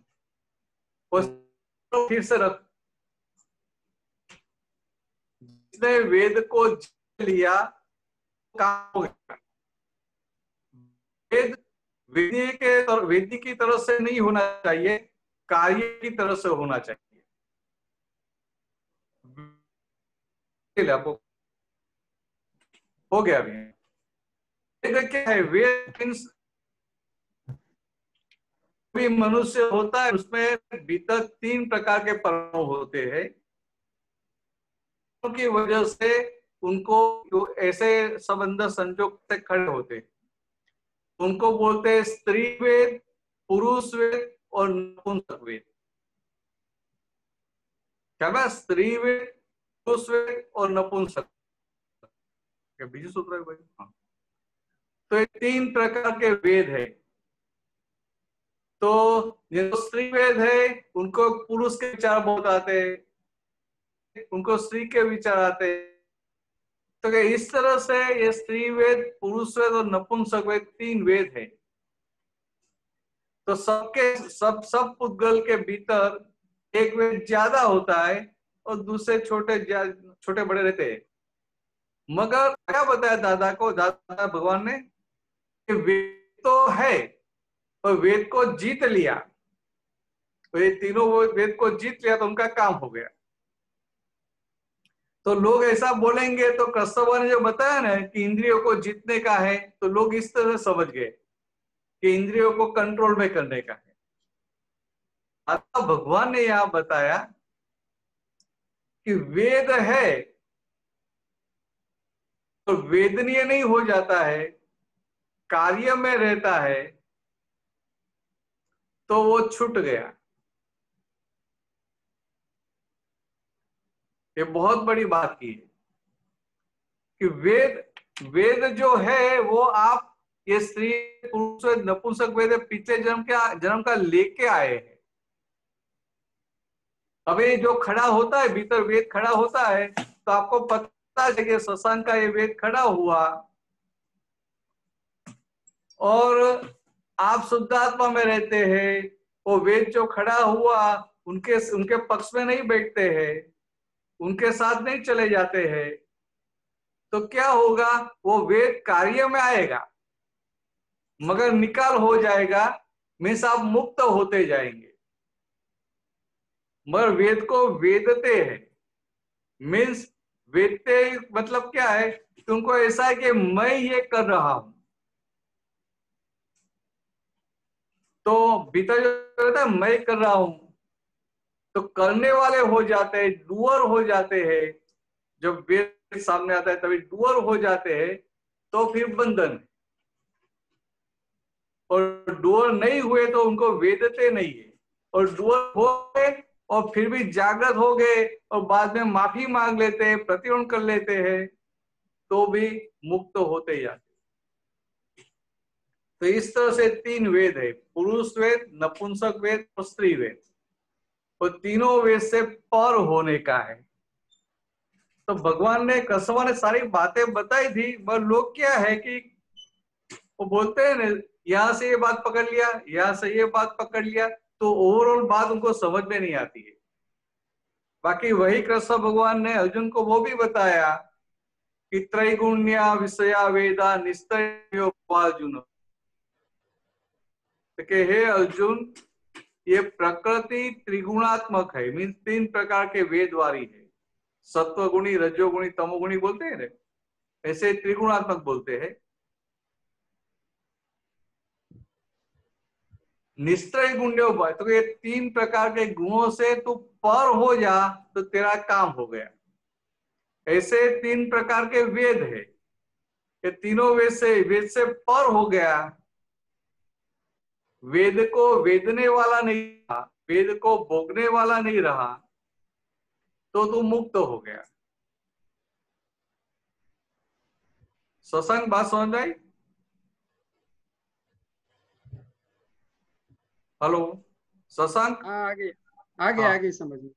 फिर से रख, जिसने वेद को जीत लिया काम हो गया। वेद वेदी की तरफ से नहीं होना चाहिए, कार्य की तरफ से होना चाहिए। आपको हो गया अभी? वेद क्या है? वेद मीन्स भी मनुष्य होता है, उसमें भीतर 3 प्रकार के परमाणु होते हैं, उनकी वजह से उनको ऐसे संबंध संजोग से खड़े होते हैं। उनको बोलते हैं स्त्री वेद, पुरुष वेद और नपुंसक वेद। क्या मैं स्त्री वेद, पुरुष वेद और नपुंसक, क्या बीजू सूत्र है भाई? हाँ। तो ये 3 प्रकार के वेद है। तो जो स्त्री वेद है उनको पुरुष के विचार बहुत आते हैं, उनको स्त्री के विचार आते हैं। तो इस तरह से ये स्त्री वेद, पुरुष वेद और नपुंसक वेद 3 वेद है। तो सब पुद्गल के भीतर एक वेद ज्यादा होता है और दूसरे छोटे बड़े रहते हैं। मगर क्या बताया दादा भगवान ने कि वेद तो है और वेद को जीत लिया, तो ये तीनों वेद को जीत लिया तो उनका काम हो गया। तो लोग ऐसा बोलेंगे तो कृष्ण ने जो बताया ना कि इंद्रियों को जीतने का है, तो लोग इस तरह समझ गए कि इंद्रियों को कंट्रोल में करने का है। अतः भगवान ने यहां बताया कि वेद है तो वेदनीय नहीं हो जाता है, कार्य में रहता है, तो वो छूट गया। ये बहुत बड़ी बात की है कि वेद जो है वो आप ये स्त्री पुरुष नपुंसक वेद पिछले जन्म का लेके आए हैं। अभी जो खड़ा होता है भीतर वेद खड़ा होता है, तो आपको पता है कि शशांक का ये वेद खड़ा हुआ और आप शुद्धात्मा में रहते हैं, वो वेद जो खड़ा हुआ उनके पक्ष में नहीं बैठते हैं, उनके साथ नहीं चले जाते हैं, तो क्या होगा? वो वेद कार्य में आएगा मगर निकाल हो जाएगा, मीन्स आप मुक्त होते जाएंगे। मगर वेद को वेदते हैं, मीन्स वेदते मतलब क्या है? तुमको ऐसा है कि मैं ये कर रहा हूं, तो भीतर जो कहता है मैं कर रहा हूं, तो करने वाले हो जाते हैं, डूअर हो जाते हैं। जब वेद सामने आता है तभी डूअर हो जाते हैं, तो फिर बंधन है। और डूअर नहीं हुए तो उनको वेदते नहीं है, और डूअर हो गए और फिर भी जागृत हो गए और बाद में माफी मांग लेते हैं, प्रतिबंध कर लेते हैं, तो भी मुक्त होते जाते। तो इस तरह से 3 वेद है, पुरुष वेद, नपुंसक वेद और स्त्री वेद। और तीनों वेद से पर होने का है। तो भगवान ने कसवा ने सारी बातें बताई थी, पर लोग क्या है कि वो बोलते हैं ना, यहाँ से ये बात पकड़ लिया, यहाँ से ये बात पकड़ लिया, तो ओवरऑल बात उनको समझ में नहीं आती है। बाकी वही कृष्ण भगवान ने अर्जुन को वो भी बताया कि त्रैगुण्या विषया वेदा निस्तर्यो अर्जुन, कि हे अर्जुन, ये प्रकृति त्रिगुणात्मक है, मीन्स 3 प्रकार के वेद वाली है। सत्वगुणी, रजोगुणी, तमोगुणी बोलते हैं ना, ऐसे त्रिगुणात्मक बोलते हैं। निश्चय गुण्यो, तो ये 3 प्रकार के गुणों से तू पर हो जा तो तेरा काम हो गया। ऐसे 3 प्रकार के वेद है, ये तीनों वेद से पर हो गया। वेद को वेदने वाला नहीं रहा, वेद को भोगने वाला नहीं रहा, तो तू मुक्त हो गया। सत्संग बात समझ आई? हेलो सत्संग? हाँ, आगे समझ में।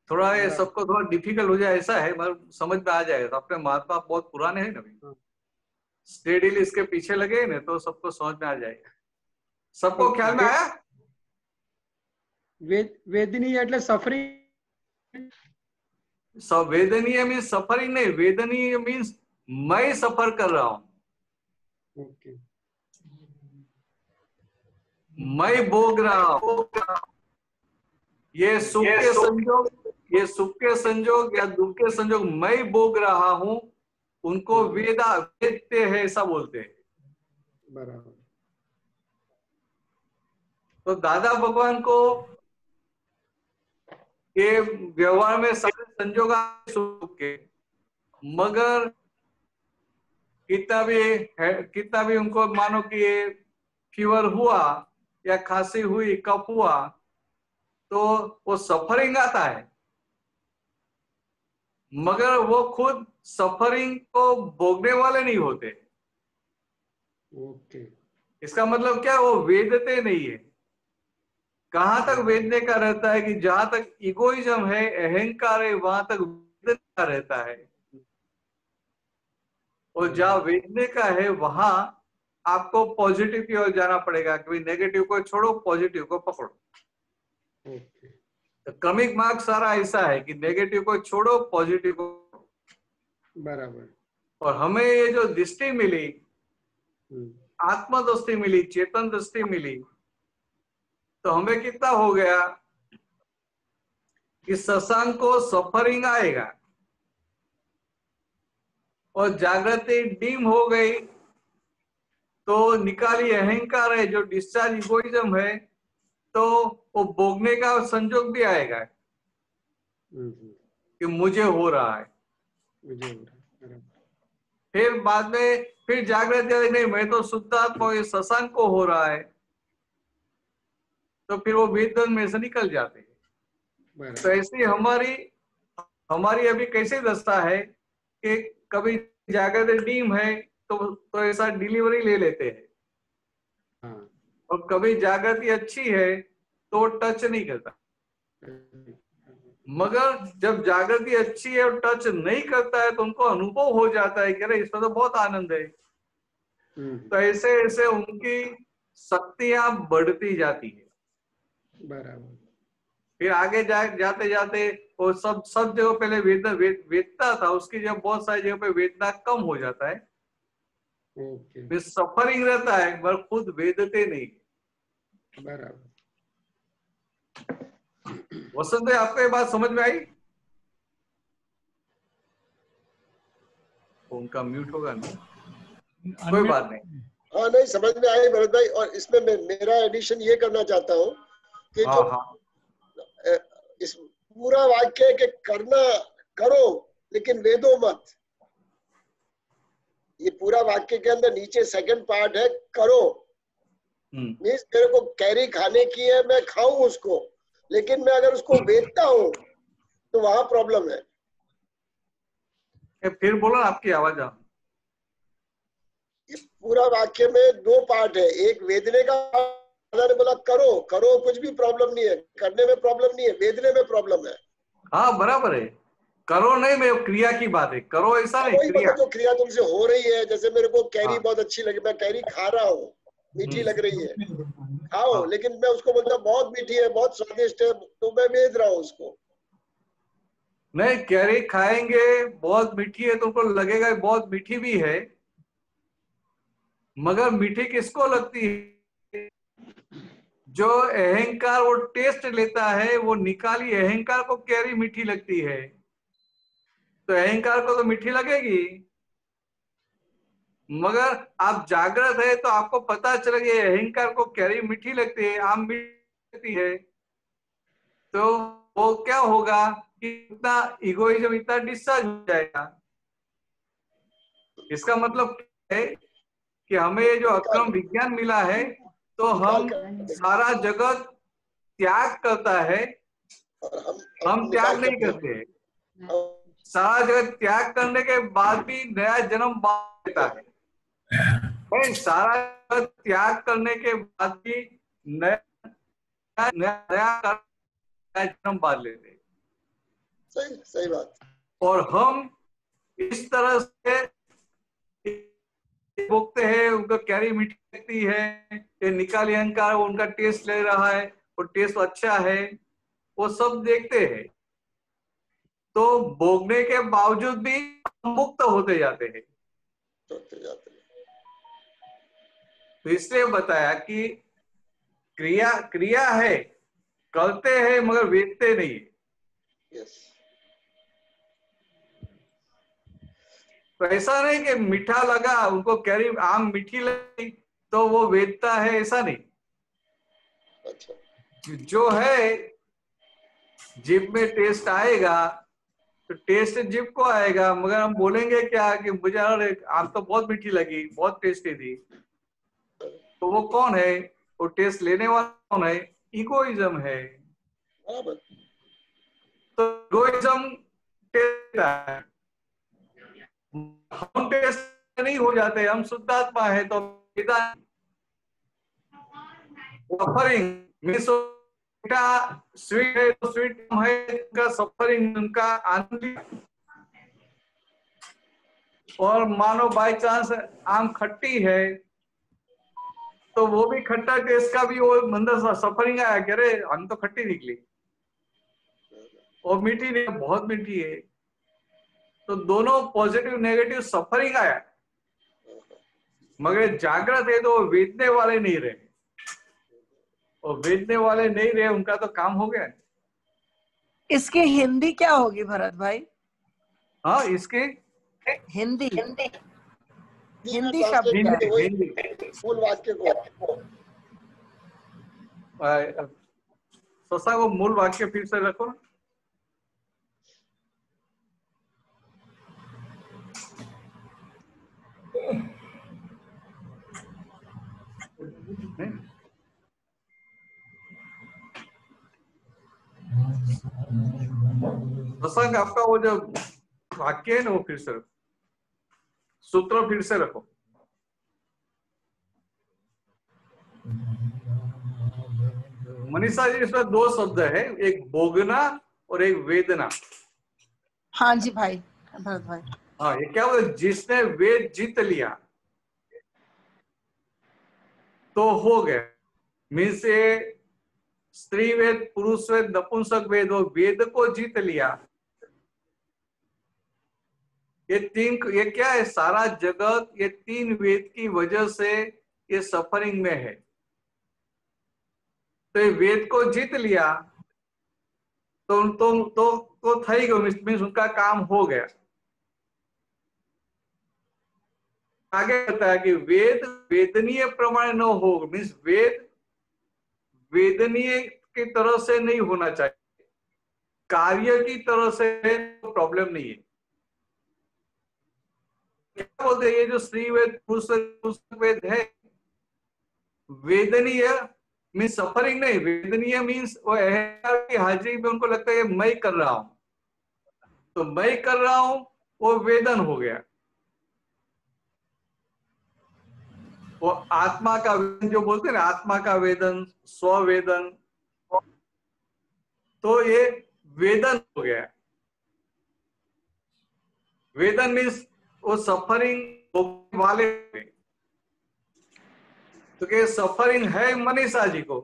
थोड़ा ये सबको थोड़ा डिफिकल्ट हो जाए ऐसा है, मगर समझ में आ जाएगा। अपने महात्मा बहुत पुराने हैं ना, स्टेडीली इसके पीछे लगे ना, तो सबको समझ में आ जाएगा। सबको ख्याल में आया? वेदनीय એટલે सफरिंग। वेदनीय मीन्स सफरिंग नहीं, वेदनीय मीन्स मैं सफर कर रहा हूं। ओके, मैं भोग रहा हूं। ये सुख के संजोग या दुख के संजोग मैं भोग रहा हूं, उनको वेदते हैं ऐसा बोलते हैं। बराबर। तो दादा भगवान को ये व्यवहार में सारे संजोग सुख के, मगर कितना भी उनको मानो कि ये फीवर हुआ या खांसी हुई, कफ हुआ, तो वो सफरिंग आता है, मगर वो खुद सफरिंग को भोगने वाले नहीं होते। ओके, इसका मतलब क्या, वो वेदते नहीं है। कहां तक वेदने का रहता है कि जहां तक इगोइज्म है, अहंकार है, वहां तक वेदने का रहता है। और जहां वेदने का है, वहां आपको पॉजिटिव की ओर जाना पड़ेगा कि नेगेटिव को छोड़ो, पॉजिटिव को पकड़ो। ओके, तो क्रमिक मार्ग सारा ऐसा है कि नेगेटिव को छोड़ो, पॉजिटिव को। बराबर। और हमें ये जो दृष्टि मिली, आत्म दृष्टि मिली, चेतन दृष्टि मिली, तो हमें कितना हो गया कि सत्संग को सफरिंग आएगा और जागृति डीम हो गई, तो निकाली अहंकार है, जो डिस्चार्ज इगोइज्म है, तो वो भोगने का संजोग भी आएगा कि मुझे हो रहा है। फिर बाद में फिर जागृति, नहीं मैं तो शुद्ध आत्मा, ये सत्संग को हो रहा है, तो फिर वो वेदन में से निकल जाते हैं। तो ऐसी हमारी अभी कैसे दशा है कि कभी जागृति डीम है तो ऐसा डिलीवरी ले लेते हैं, और कभी जागृति अच्छी है तो टच नहीं करता। मगर जब जागृति अच्छी है और टच नहीं करता है, तो उनको अनुभव हो जाता है कि अरे इसमें तो बहुत आनंद है। तो ऐसे ऐसे उनकी शक्तियां बढ़ती जाती है। बराबर। फिर आगे जाते जाते वो सब जगह पहले वेदता था, उसकी जब बहुत सारी जगह पे वेदना कम हो जाता है, फिर सफरिंग रहता है, पर खुद वेदते नहीं। बराबर। वसंत भाई, आपको ये बात समझ में आई? उनका म्यूट होगा ना, कोई बात नहीं। हाँ, नहीं समझ में आई भरत भाई। और इसमें मेरा एडिशन ये करना चाहता हूँ कि जो इस पूरा वाक्य है कि करना करो लेकिन वेदो मत, ये पूरा वाक्य के अंदर नीचे सेकंड पार्ट है करो, मीन्स मेरे को कैरी खाने की है, मैं खाऊं उसको, लेकिन मैं अगर उसको वेदता हूं तो वहां प्रॉब्लम है। फिर बोलो, आपकी आवाज आ। ये पूरा पूरा वाक्य में दो पार्ट है, एक वेदने का, ने बोला करो करो, कुछ भी प्रॉब्लम नहीं है, करने में प्रॉब्लम नहीं है, वेदने में प्रॉब्लम है। हाँ बराबर है, करो नहीं, मैं क्रिया की बात है, करो ऐसा नहीं, वही क्रिया। जो क्रिया तुमसे हो रही है, जैसे मेरे को कैरी हाँ। बहुत अच्छी लगी, मैं कैरी खा रहा हूँ, मीठी लग रही है, खाओ, हाँ। लेकिन मैं उसको बोलता बहुत मीठी है, बहुत स्वादिष्ट है, तो मैं वेद रहा हूँ उसको। नहीं, कैरी खाएंगे, बहुत मीठी है, तुमको लगेगा बहुत मीठी भी है, मगर मीठी किसको लगती है? जो अहंकार वो टेस्ट लेता है, वो निकाली अहंकार को कैरी मीठी लगती है, तो अहंकार को तो मीठी लगेगी। मगर आप जागृत है तो आपको पता चल गया अहंकार को कैरी मीठी लगती है, आम मीठी लगती है, तो वो क्या होगा कि इतना इगोइज्म इतना डिस्चार्ज हो जाएगा। इसका मतलब क्या है कि हमें ये जो अक्रम विज्ञान मिला है, तो हम सारा जगत त्याग करता है, हम त्याग नहीं करते हैं। सारा जगत त्याग करने के बाद भी नया जन्म देता है, सारा जगत त्याग करने के बाद भी नया नया जन्म बाद लेते हैं। सही सही बात। और हम इस तरह से भोगते हैं, उनका कैरी मीठी लगती है, ये निकाली अहंकार उनका टेस्ट ले रहा है, वो टेस्ट अच्छा है, वो सब देखते हैं, तो भोगने के बावजूद भी मुक्त होते जाते हैं। तो इसलिए बताया कि क्रिया क्रिया है, करते हैं मगर वेदते नहीं। यस। तो ऐसा नहीं कि मीठा लगा उनको, कैरी आम मीठी लगी तो वो वेदता है, ऐसा नहीं। अच्छा। जो है जीभ में टेस्ट आएगा तो टेस्ट जीभ को आएगा, मगर हम बोलेंगे क्या कि मुझे आम तो बहुत मीठी लगी, बहुत टेस्टी थी, तो वो कौन है? वो टेस्ट लेने वाला कौन है? इगोइज्म है। तो इगोइज्म टेस्ट है, हम टेस्ट नहीं हो जाते, हम शुद्धात्मा है, तो सफरिंग मीन्स स्वीट है तो स्वीट है, उनका सफरिंग, उनका आनंद। और मानो बाई चांस आम खट्टी है तो वो भी खट्टा टेस्ट का भी वो अंदर सफरिंग आया कि अरे हम तो खट्टी निकली, और मीठी नहीं, बहुत मीठी है, तो दोनों पॉजिटिव नेगेटिव सफरिंग आया। मगर जागृत है तो वेदने वाले नहीं रहे, और वेदने वाले नहीं रहे, उनका तो काम हो गया। इसकी हिंदी क्या होगी भरत भाई? हाँ, इसके हिंदी हिंदी शब्द हिंदी मूल वाक्य को, ससा को मूल वाक्य फिर से रखो ना। सत्संग आपका वो जो वाक्य है ना, वो फिर से रखो, सूत्र फिर से रखो। मनीषा जी, इसमें दो शब्द है, एक भोगना और एक वेदना। हाँ जी भाई, भरत भाई। हाँ, ये क्या बोले? जिसने वेद जीत लिया तो हो गया, मीन्स ये स्त्री वेद, पुरुष वेद, नपुंसक वेद, वो वेद को जीत लिया। ये क्या है? सारा जगत ये तीन वेद की वजह से ये सफरिंग में है, तो ये वेद को जीत लिया तो थई गयो, मीन्स उनका काम हो गया। आगे बताया कि वेद वेदनीय प्रमाण न हो, मीन्स वेद वेदनीय की तरह से नहीं होना चाहिए, कार्य की तरह से प्रॉब्लम नहीं है। क्या बोलते हैं? ये जो स्त्री वेद, पुरुष वेद है, वेदनीय मीन्स सफरिंग नहीं, वेदनीय मीन्स वो अहंकार की हाजिरी में उनको लगता है मैं कर रहा हूं, तो मैं कर रहा हूं, वो वेदन हो गया। वो आत्मा का वेदन जो बोलते हैं ना, आत्मा का वेदन, स्ववेदन, तो ये वेदन हो गया। वेदन मीन्स वो सफरिंग वाले, तो क्या सफरिंग है मनीषा जी को,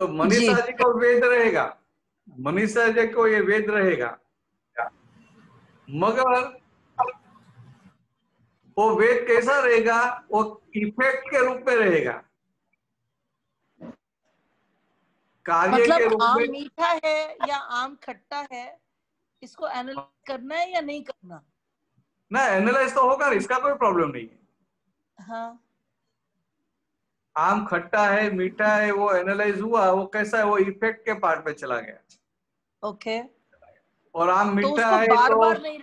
तो मनीषा जी को वेद रहेगा, मनीषा जी को ये वेद रहेगा, मगर वो वेद कैसा रहेगा, वो इफेक्ट के रूप में रहेगा, कार्य के मतलब रूप आम में। मीठा है या आम खट्टा है, इसको एनालाइज करना है या नहीं करना? ना एनालाइज तो होगा, इसका कोई प्रॉब्लम नहीं है। हाँ, आम खट्टा है मीठा है वो एनालाइज हुआ, वो कैसा है, वो इफेक्ट के पार्ट में चला गया। ओके। और आम तो मीठा उसको है बार तो बार नहीं।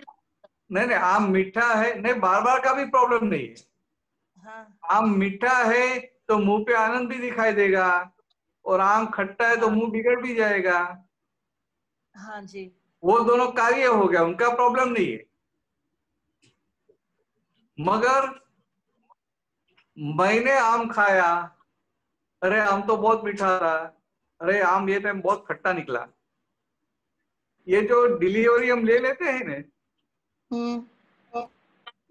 नहीं, आम मीठा है नहीं, बार बार का भी प्रॉब्लम नहीं है। हाँ, आम मीठा है तो मुंह पे आनंद भी दिखाई देगा, और आम खट्टा है तो हाँ, मुंह बिगड़ भी जाएगा। हाँ जी। वो दोनों कार्य हो गया, उनका प्रॉब्लम नहीं है। मगर मैंने आम खाया, अरे आम तो बहुत मीठा था, अरे आम ये टाइम बहुत खट्टा निकला, ये जो डिलीवरी हम ले लेते हैं ना,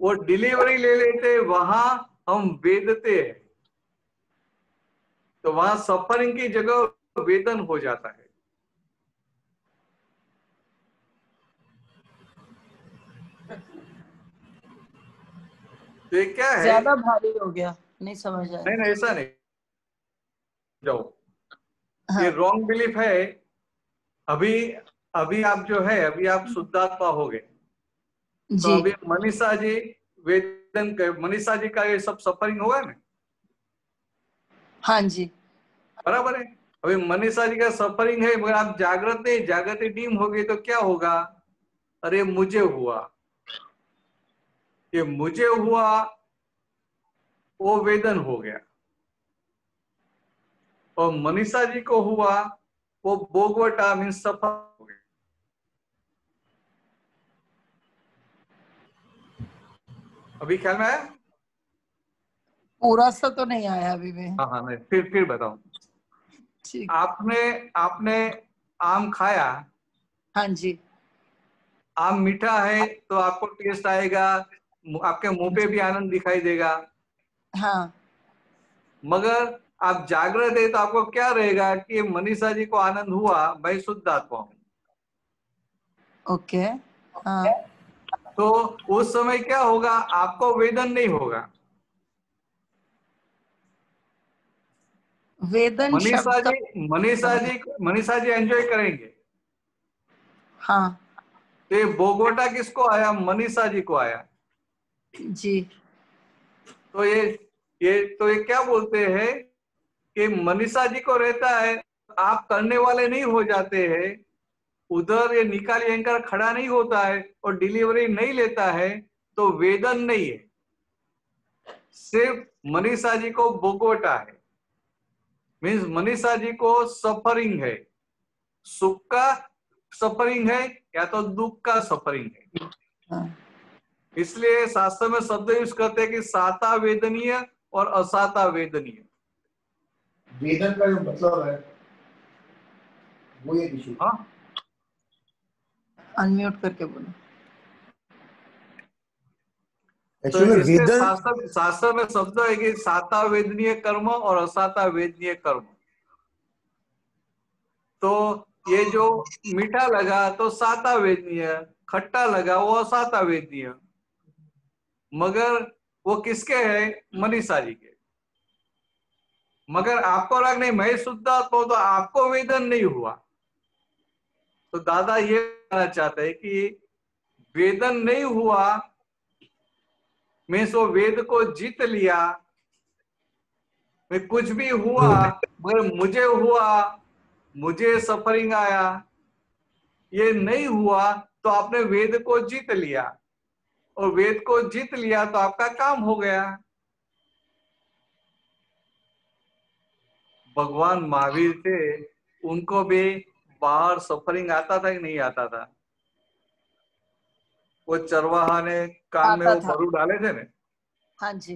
वो डिलीवरी ले लेते, वहां हम वेदते हैं, तो वहां सफरिंग की जगह वेदन हो जाता है। तो ये क्या है? ज्यादा भारी हो गया, नहीं समझ आया। नहीं नहीं, ऐसा नहीं जाओ, हाँ, ये रॉन्ग बिलीफ है। अभी अभी आप जो है, अभी आप शुद्धात्मा हो गए, तो जी, अभी मनीषा जी वेदन, मनीषा जी का ये सब सफरिंग होगा ना, हाँ जी, बराबर है। अभी मनीषा जी का सफरिंग है, मगर आप जागृत नहीं, जागृति डीम हो गई तो क्या होगा, अरे मुझे हुआ, ये मुझे हुआ, वो वेदन हो गया। और मनीषा जी को हुआ, वो भोगवटा मीन्स सफर हो गया। अभी ख्याल में आया? पूरा सा तो नहीं आया अभी में। हाँ हाँ, नहीं, फिर बताऊं। ठीक। आपने आपने आम खाया, हाँ जी, आम मीठा है तो आपको टेस्ट आएगा, आपके मुंह पे भी आनंद दिखाई देगा। हाँ, मगर आप जागृत है तो आपको क्या रहेगा कि मनीषा जी को आनंद हुआ, मैं शुद्ध आत्मा हूं। ओके। हाँ, तो उस समय क्या होगा, आपको वेदन नहीं होगा। वेदन मनीषा शब्द का। जी मनीषा जी एंजॉय करेंगे। हाँ तो ये बोगोटा किसको आया, मनीषा जी को आया। जी, तो ये क्या बोलते हैं कि मनीषा जी को रहता है, आप करने वाले नहीं हो जाते हैं, उधर ये निकाली एंकर खड़ा नहीं होता है और डिलीवरी नहीं लेता है, तो वेदन नहीं है, सिर्फ मनीषा जी को भोगवटा है। मीन्स मनीषा जी को सफरिंग है, सुख का सफरिंग है या तो दुख का सफरिंग है। हाँ, इसलिए शास्त्र में शब्द यूज करते हैं कि साता वेदनीय और असाता वेदनीय। वेदन का जो मतलब है वो ये इशू। हाँ, अनम्यूट करके बोलो। तो एक्चुअली इसलिए वेदन शास्त्र में शब्द है कि साता वेदनीय कर्म और असाता वेदनीय कर्म। तो ये जो मीठा लगा तो साता वेदनीय, खट्टा लगा वो असाता वेदनीय, मगर वो किसके है, मनीषा जी के। मगर आपको लग नहीं मैं शुद्ध आत्मा, तो आपको वेदन नहीं हुआ। तो दादा ये कहना चाहते हैं कि वेदन नहीं हुआ मीन्स वो वेद को जीत लिया। मैं कुछ भी हुआ मगर मुझे हुआ, मुझे सफरिंग आया, ये नहीं हुआ, तो आपने वेद को जीत लिया, और वेद को जीत लिया तो आपका काम हो गया। भगवान महावीर थे, उनको भी बाहर सफरिंग आता था कि नहीं आता था? वो चरवाहा ने कान में आता वो था। बरू डाले थे ना, हाँ जी,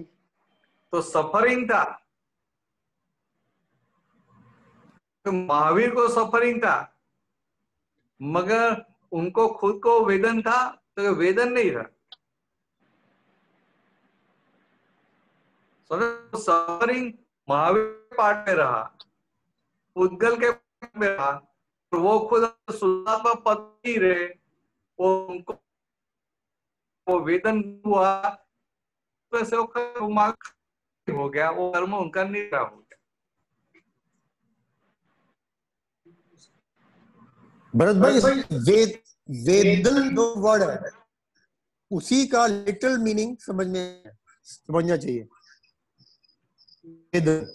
तो सफरिंग था, तो महावीर को सफरिंग था, मगर उनको खुद को वेदन था, तो वेदन नहीं था। सफरिंग महावीर पार्ट में रहा, उद्गल के पार्ट में रहा, वो खुद शुद्धात्मा पद नहीं रहे, वो उनको वो वेदन हुआ, वैसे वो हो गया, वो कर्म उनका निरा हो गया। भरत भाई, वेदन जो वर्ड है उसी का लिटिल मीनिंग समझना चाहिए। वेदन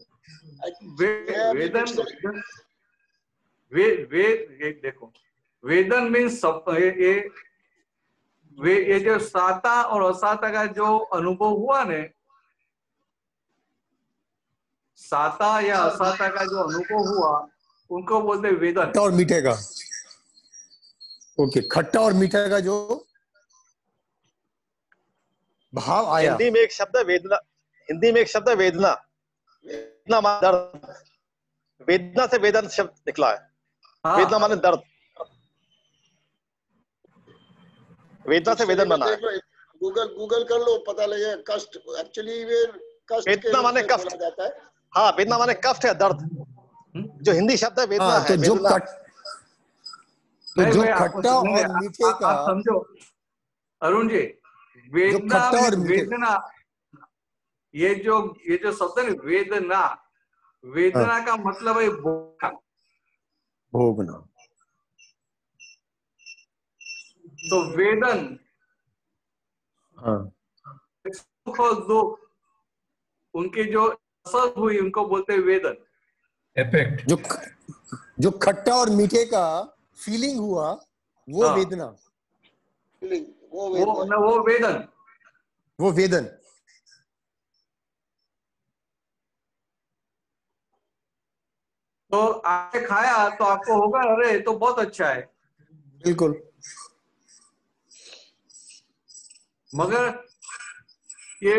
देखो, वेदन मीन्स ये जो साता और असाता का जो अनुभव हुआ ने, साता या असाता का जो अनुभव हुआ उनको बोलते वेदन। खट्टा और मीठे का, ओके, खट्टा और मीठे का जो भाव आया। हिंदी में एक शब्द है वेदना, हिंदी में एक शब्द है वेदना, वेदना माने दर्द, वेदना से वेदन शब्द निकला है। हाँ। वेदना माने दर्द, वेदना से वेदन बना है। गूगल कर लो, पता लगेगा। कष्ट, एक्चुअली कष्ट वेदना माने कष्ट जाता है। हाँ, वेदना माने कष्ट है, दर्द। जो हिंदी शब्द है वेदना है। तो जो खट्टा और मीठे का, आप समझो अरुण जी, वेदना ये जो शब्द है वेदना, वेदना का मतलब है भोगना। तो वेदन, सुख और दुख उनकी जो असर हुई उनको बोलते हैं वेदन। इफेक्ट। जो खट्टा और मीठे का फीलिंग हुआ वो वेदना, वो वेदन। तो आपने खाया तो आपको होगा अरे तो बहुत अच्छा है, बिल्कुल। मगर ये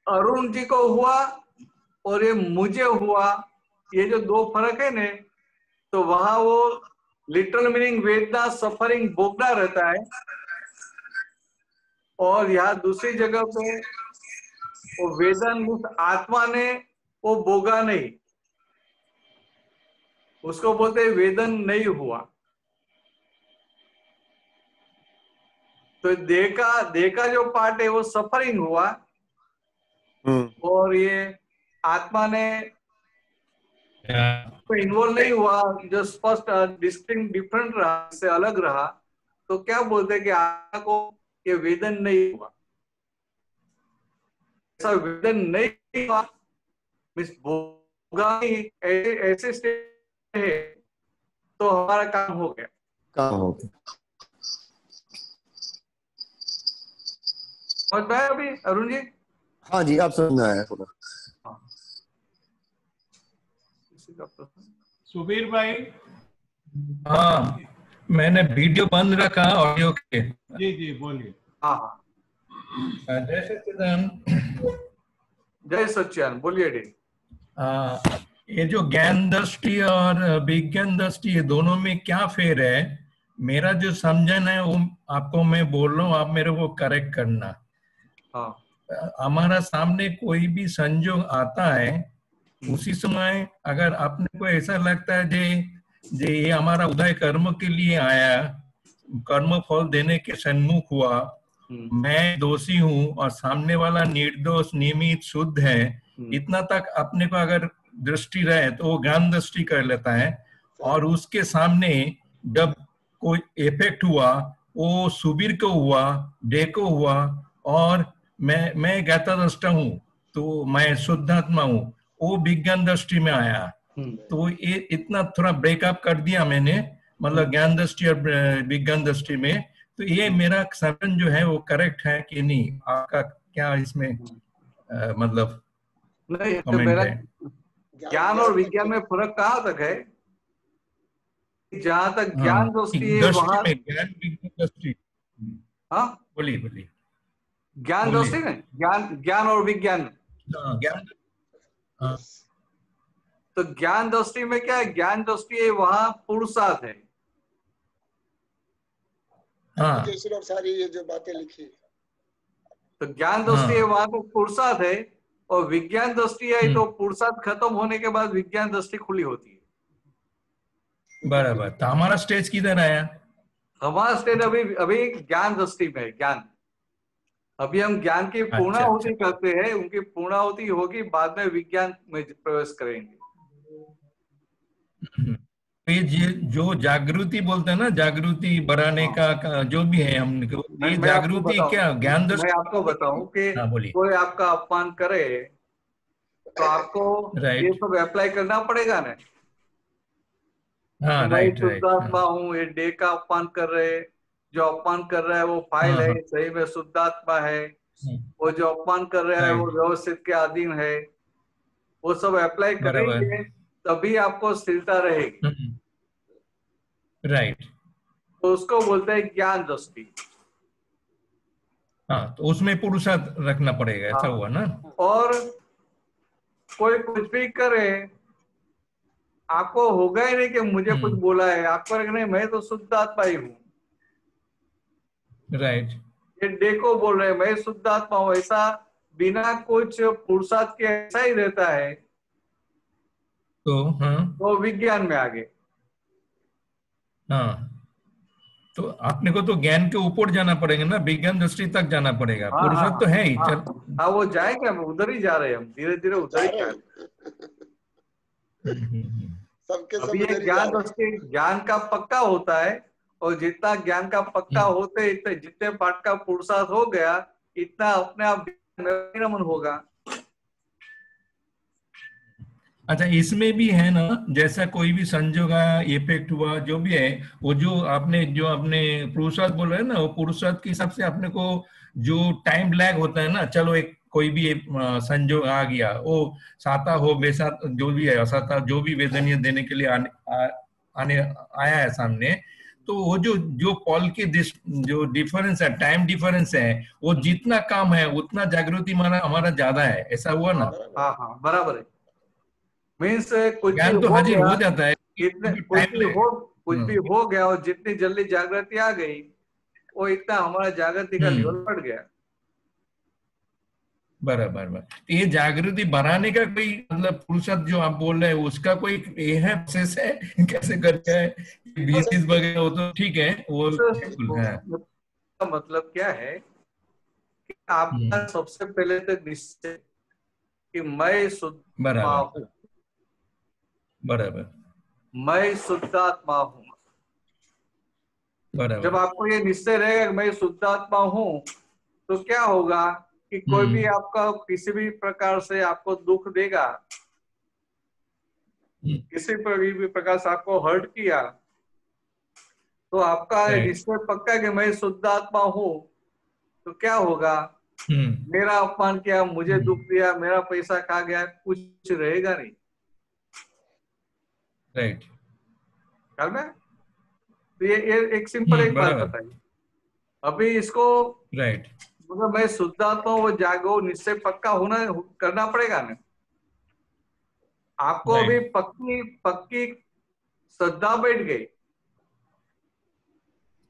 अरुण जी को हुआ और ये मुझे हुआ, ये जो दो फर्क है ने, तो वहां वो लिटरल मीनिंग वेदना, सफरिंग, भोगना रहता है, और यहाँ दूसरी जगह पे वो वेदन आत्मा ने वो भोगा नहीं, उसको बोलते वेदन नहीं हुआ। तो देह का जो पार्ट है वो सफरिंग हुआ, और ये आत्मा ने इन्वॉल्व नहीं हुआ, जो स्पष्ट डिस्टिंक्ट डिफरेंट रहा, से अलग रहा, तो क्या बोलते हैं कि आत्मा को ये वेदन नहीं हुआ। ऐसा वेदन नहीं हुआ मीन्स भोगा नहीं, ऐसे स्टेट है तो हमारा काम हो गया, समझ में आया अभी अरुण जी? हाँ जी, आप समझ में आया पूरा। सुबीर भाई। हाँ, मैंने वीडियो बंद रखा ऑडियो के। जी जी बोलिए। हाँ, जय सच्चिदानंद। जय सच्चिदानंद, बोलिए डी। ये जो ज्ञान दृष्टि और विज्ञान दृष्टि, ये दोनों में क्या फेर है? मेरा जो समझन है वो आपको मैं बोल रहा हूँ, आप मेरे को करेक्ट करना। हाँ। हमारा सामने कोई भी संजोग आता है, उसी समय अगर अपने को ऐसा लगता है जे ये हमारा उदय कर्म के लिए आया, कर्म फल देने के सन्मुख हुआ, मैं दोषी हूँ और सामने वाला निर्दोष, नियमित, शुद्ध है, इतना तक अपने को अगर दृष्टि रहे तो वो ज्ञान दृष्टि कर लेता है। और उसके सामने जब कोई इफेक्ट हुआ, वो सुबीर को हुआ, डे को हुआ, और मैं ज्ञाता दृष्टा हूँ, तो मैं शुद्धात्मा हूँ, वो विज्ञान दृष्टि में आया। तो ये इतना थोड़ा ब्रेकअप कर दिया मैंने, मतलब ज्ञान दृष्टि और विज्ञान दृष्टि में। तो ये मेरा समझ जो है वो करेक्ट है कि नहीं? आपका क्या इसमें मतलब नहीं, तो मेरा ज्ञान और विज्ञान में फर्क कहाँ तक है? जहां तक ज्ञान दृष्टि है वहां ज्ञान विज्ञान दृष्टि। हाँ, बोलिए। ज्ञान दृष्टि में ज्ञान और विज्ञान, ज्ञान। हाँ। तो ज्ञान दृष्टि में क्या है? ज्ञान दृष्टि है वहां पुरुषार्थ है। एप्लीकेशन और सारी ये जो बातें लिखी, तो ज्ञान दृष्टि है वहां तो पुरुषार्थ है, और विज्ञान दृष्टि है तो पुरुषार्थ खत्म होने के बाद विज्ञान दृष्टि खुली होती है। बराबर। तो हमारा स्टेज किधर आया? हमारा स्टेज अभी अभी ज्ञान दृष्टि में है। ज्ञान, अभी हम ज्ञान की पूर्णाहुति करते हैं, उनकी पूर्णाहुति होगी, बाद में विज्ञान में प्रवेश करेंगे। ये जो जागृति बोलते हैं ना, जागृति बढ़ाने का जो भी है हमको, ये जागृति क्या ज्ञान दृष्टि? मैं आपको बताऊं कि कोई आपका अपमान करे तो आपको ये सब अप्लाई करना पड़ेगा ना। हाँ, मैं शुद्धात्मा हूँ, ये डे का अपमान कर रहे, जो अपमान कर रहा है वो फाइल है, सही में शुद्धात्मा है, वो जो अपमान कर रहा है वो व्यवस्थित के अधीन है, वो सब अप्लाई करेंगे तभी आपको स्थिरता रहेगी। राइट। तो उसको बोलते हैं ज्ञान दृष्टि। हाँ, तो उसमें पुरुषार्थ रखना पड़ेगा, ऐसा हुआ ना। और कोई कुछ भी करे, आपको होगा ही नहीं कि मुझे कुछ बोला है, आपको नहीं, मैं तो शुद्ध आत्मा ही हूँ। राइट। ये डे को बोल रहे मैं शुद्ध आत्मा हूँ, ऐसा बिना कुछ पुरुषार्थ के ऐसा ही रहता है, तो विज्ञान में आगे। हाँ, तो आपने को तो ज्ञान के ऊपर जाना पड़ेगा ना, विज्ञान दृष्टि तक जाना पड़ेगा। पुरुषार्थ तो है ही। हाँ, वो जाएगा, उधर ही जा रहे हैं हम, धीरे धीरे उधर ही जा रहे हैं। अभी ये ज्ञान दृष्टि ज्ञान का पक्का होता है, और जितना ज्ञान का पक्का होते जितने पाठ का पुरुषार्थ हो गया, इतना अपने आप नमन होगा। अच्छा, इसमें भी है ना, जैसा कोई भी संजोग आया, इफेक्ट हुआ, जो भी है, वो जो आपने पुरुषार्थ बोल रहे हैं ना, वो पुरुषार्थ के हिसाब से अपने को जो टाइम लैग होता है ना, चलो एक कोई भी संजोग आ गया, वो साता हो बेसात जो भी है, असाता जो भी वेदनीय देने के लिए आने आया है सामने, तो वो जो पॉल के जो डिफरेंस है, टाइम डिफरेंस है, वो जितना कम है उतना जागृति हमारा ज्यादा है, ऐसा हुआ ना? हाँ, बराबर है। मीन्स कुछ ज्ञान तो हाजिर हो जाता है, कुछ भी हो गया, और जितनी जल्दी जागृति आ गई, वो इतना हमारा जागृति का लेवल बढ़ गया। बराबर। ये जागृति बढ़ाने का कोई मतलब पुरुषार्थ जो आप बोल रहे हैं, उसका कोई ये है प्रोसेस है, कैसे करते हैं? 20 वगैरह हो तो ठीक है, वो है। मतलब क्या है कि आपका सबसे पहले तो निश्चय कि मैं शुद्ध आत्मा हूँ। बराबर। मैं शुद्ध आत्मा हूँ। जब आपको ये निश्चय रहेगा कि मैं शुद्ध आत्मा हूँ, तो क्या होगा कि कोई भी आपका किसी भी प्रकार से आपको दुख देगा, किसी भी प्रकार से आपको हर्ट किया, तो आपका निश्चय पक्का कि मैं शुद्ध आत्मा हूँ, तो क्या होगा? मेरा अपमान किया, मुझे दुख दिया, मेरा पैसा खा गया, कुछ रहेगा नहीं। राइट। ख्याल में? तो ये एक सिंपल एक बात बताइए, अभी इसको राइट, मतलब मैं शुद्ध आत्मा हूँ, वो जागो निश्चय पक्का होना करना पड़ेगा ना आपको। अभी पक्की श्रद्धा बैठ गई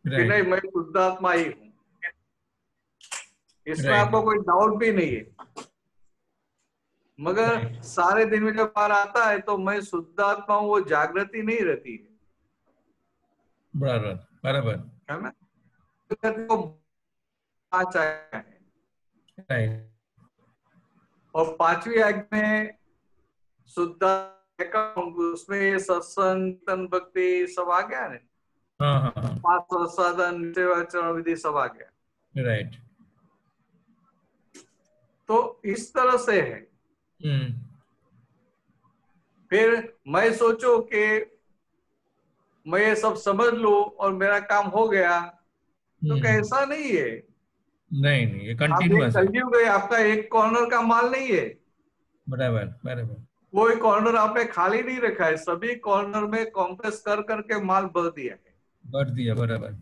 कि नहीं मैं शुद्ध आत्मा ही हूँ, इसमें आपको कोई डाउट भी नहीं है। मगर सारे दिन में जब बार आता है तो मैं शुद्ध आत्मा हूँ, वो जागृति नहीं रहती है। बराबर है ना? तो 5 आज्ञा है, और 5वीं आज्ञा में शुद्ध, उसमें सत्संग भक्ति सब आ गया है। 5 साधन सेवाचरण विधि सब आ गया। राइट। तो इस तरह से है। फिर मैं सोचो कि मैं ये सब समझ लूं और मेरा काम हो गया, तो कैसा नहीं है। नहीं, ये कंटिन्यूअस है। आपका एक कॉर्नर का माल नहीं है। बराबर। कोई कॉर्नर आपने खाली नहीं रखा है, सभी कॉर्नर में कॉम्प्रेस कर करके माल भर दिया है। बराबर।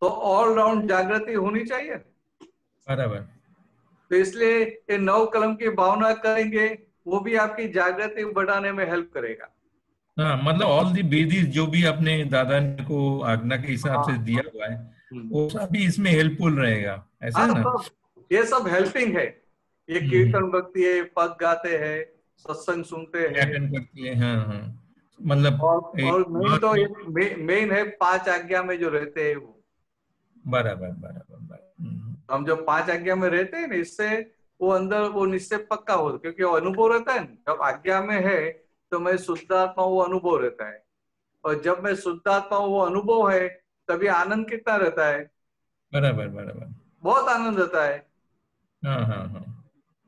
तो ऑल राउंड जागृति होनी चाहिए। बराबर। तो इसलिए ये 9 कलम की भावना करेंगे, वो भी आपकी जागृति बढ़ाने में हेल्प करेगा। हाँ, मतलब ऑल दी विधिज जो भी अपने दादा ने को आज्ञा के हिसाब से हाँ। दिया हुआ है वो सभी इसमें हेल्पफुल रहेगा, ऐसा है ना? ये सब हेल्पिंग है। ये कीर्तन भक्ति है, पद गाते हैं, सत्संग सुनते हैं, करती है। हाँ हाँ, मतलब और मेन तो मेन है 5 आज्ञा में जो रहते हैं वो। बराबर बराबर। हम जो 5 आज्ञा में रहते हैं ना, इससे वो अंदर वो निश्चय पक्का हो, क्योंकि वो अनुभव रहता है। जब आज्ञा में है तो मैं शुद्धात्मा, वो अनुभव रहता है। और जब मैं शुद्धात्मा वो अनुभव है, तभी आनंद कितना रहता है? बराबर बराबर, बहुत आनंद रहता है। हाँ हाँ हाँ।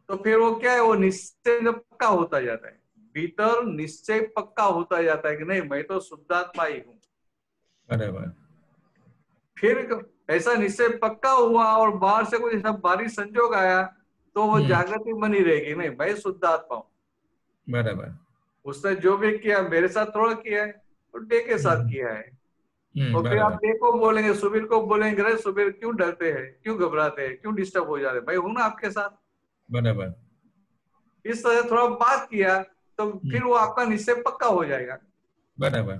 तो फिर वो क्या है, वो निश्चय पक्का होता जाता है, भीतर निश्चय पक्का होता जाता है कि नहीं, मैं तो शुद्धात्मा ही हूँ। बराबर। फिर ऐसा निश्चय पक्का हुआ और बाहर से कोई सब बाहरी संजोग आया तो वो जागृति बनी रहेगी, नहीं मैं शुद्धात्मा हूँ। बराबर। उसने जो भी किया मेरे साथ थोड़ा किया है, तो डे के साथ किया है। और फिर आप डे को बोलेंगे, सुबीर को बोलेंगे, अरे सुबीर क्यों डरते हैं, क्यों घबराते हैं, क्यों डिस्टर्ब हो जाते हैं, मैं हूं ना आपके साथ। बराबर। इस तरह थोड़ा बात किया तो फिर वो आपका निश्चय पक्का हो जाएगा। बराबर।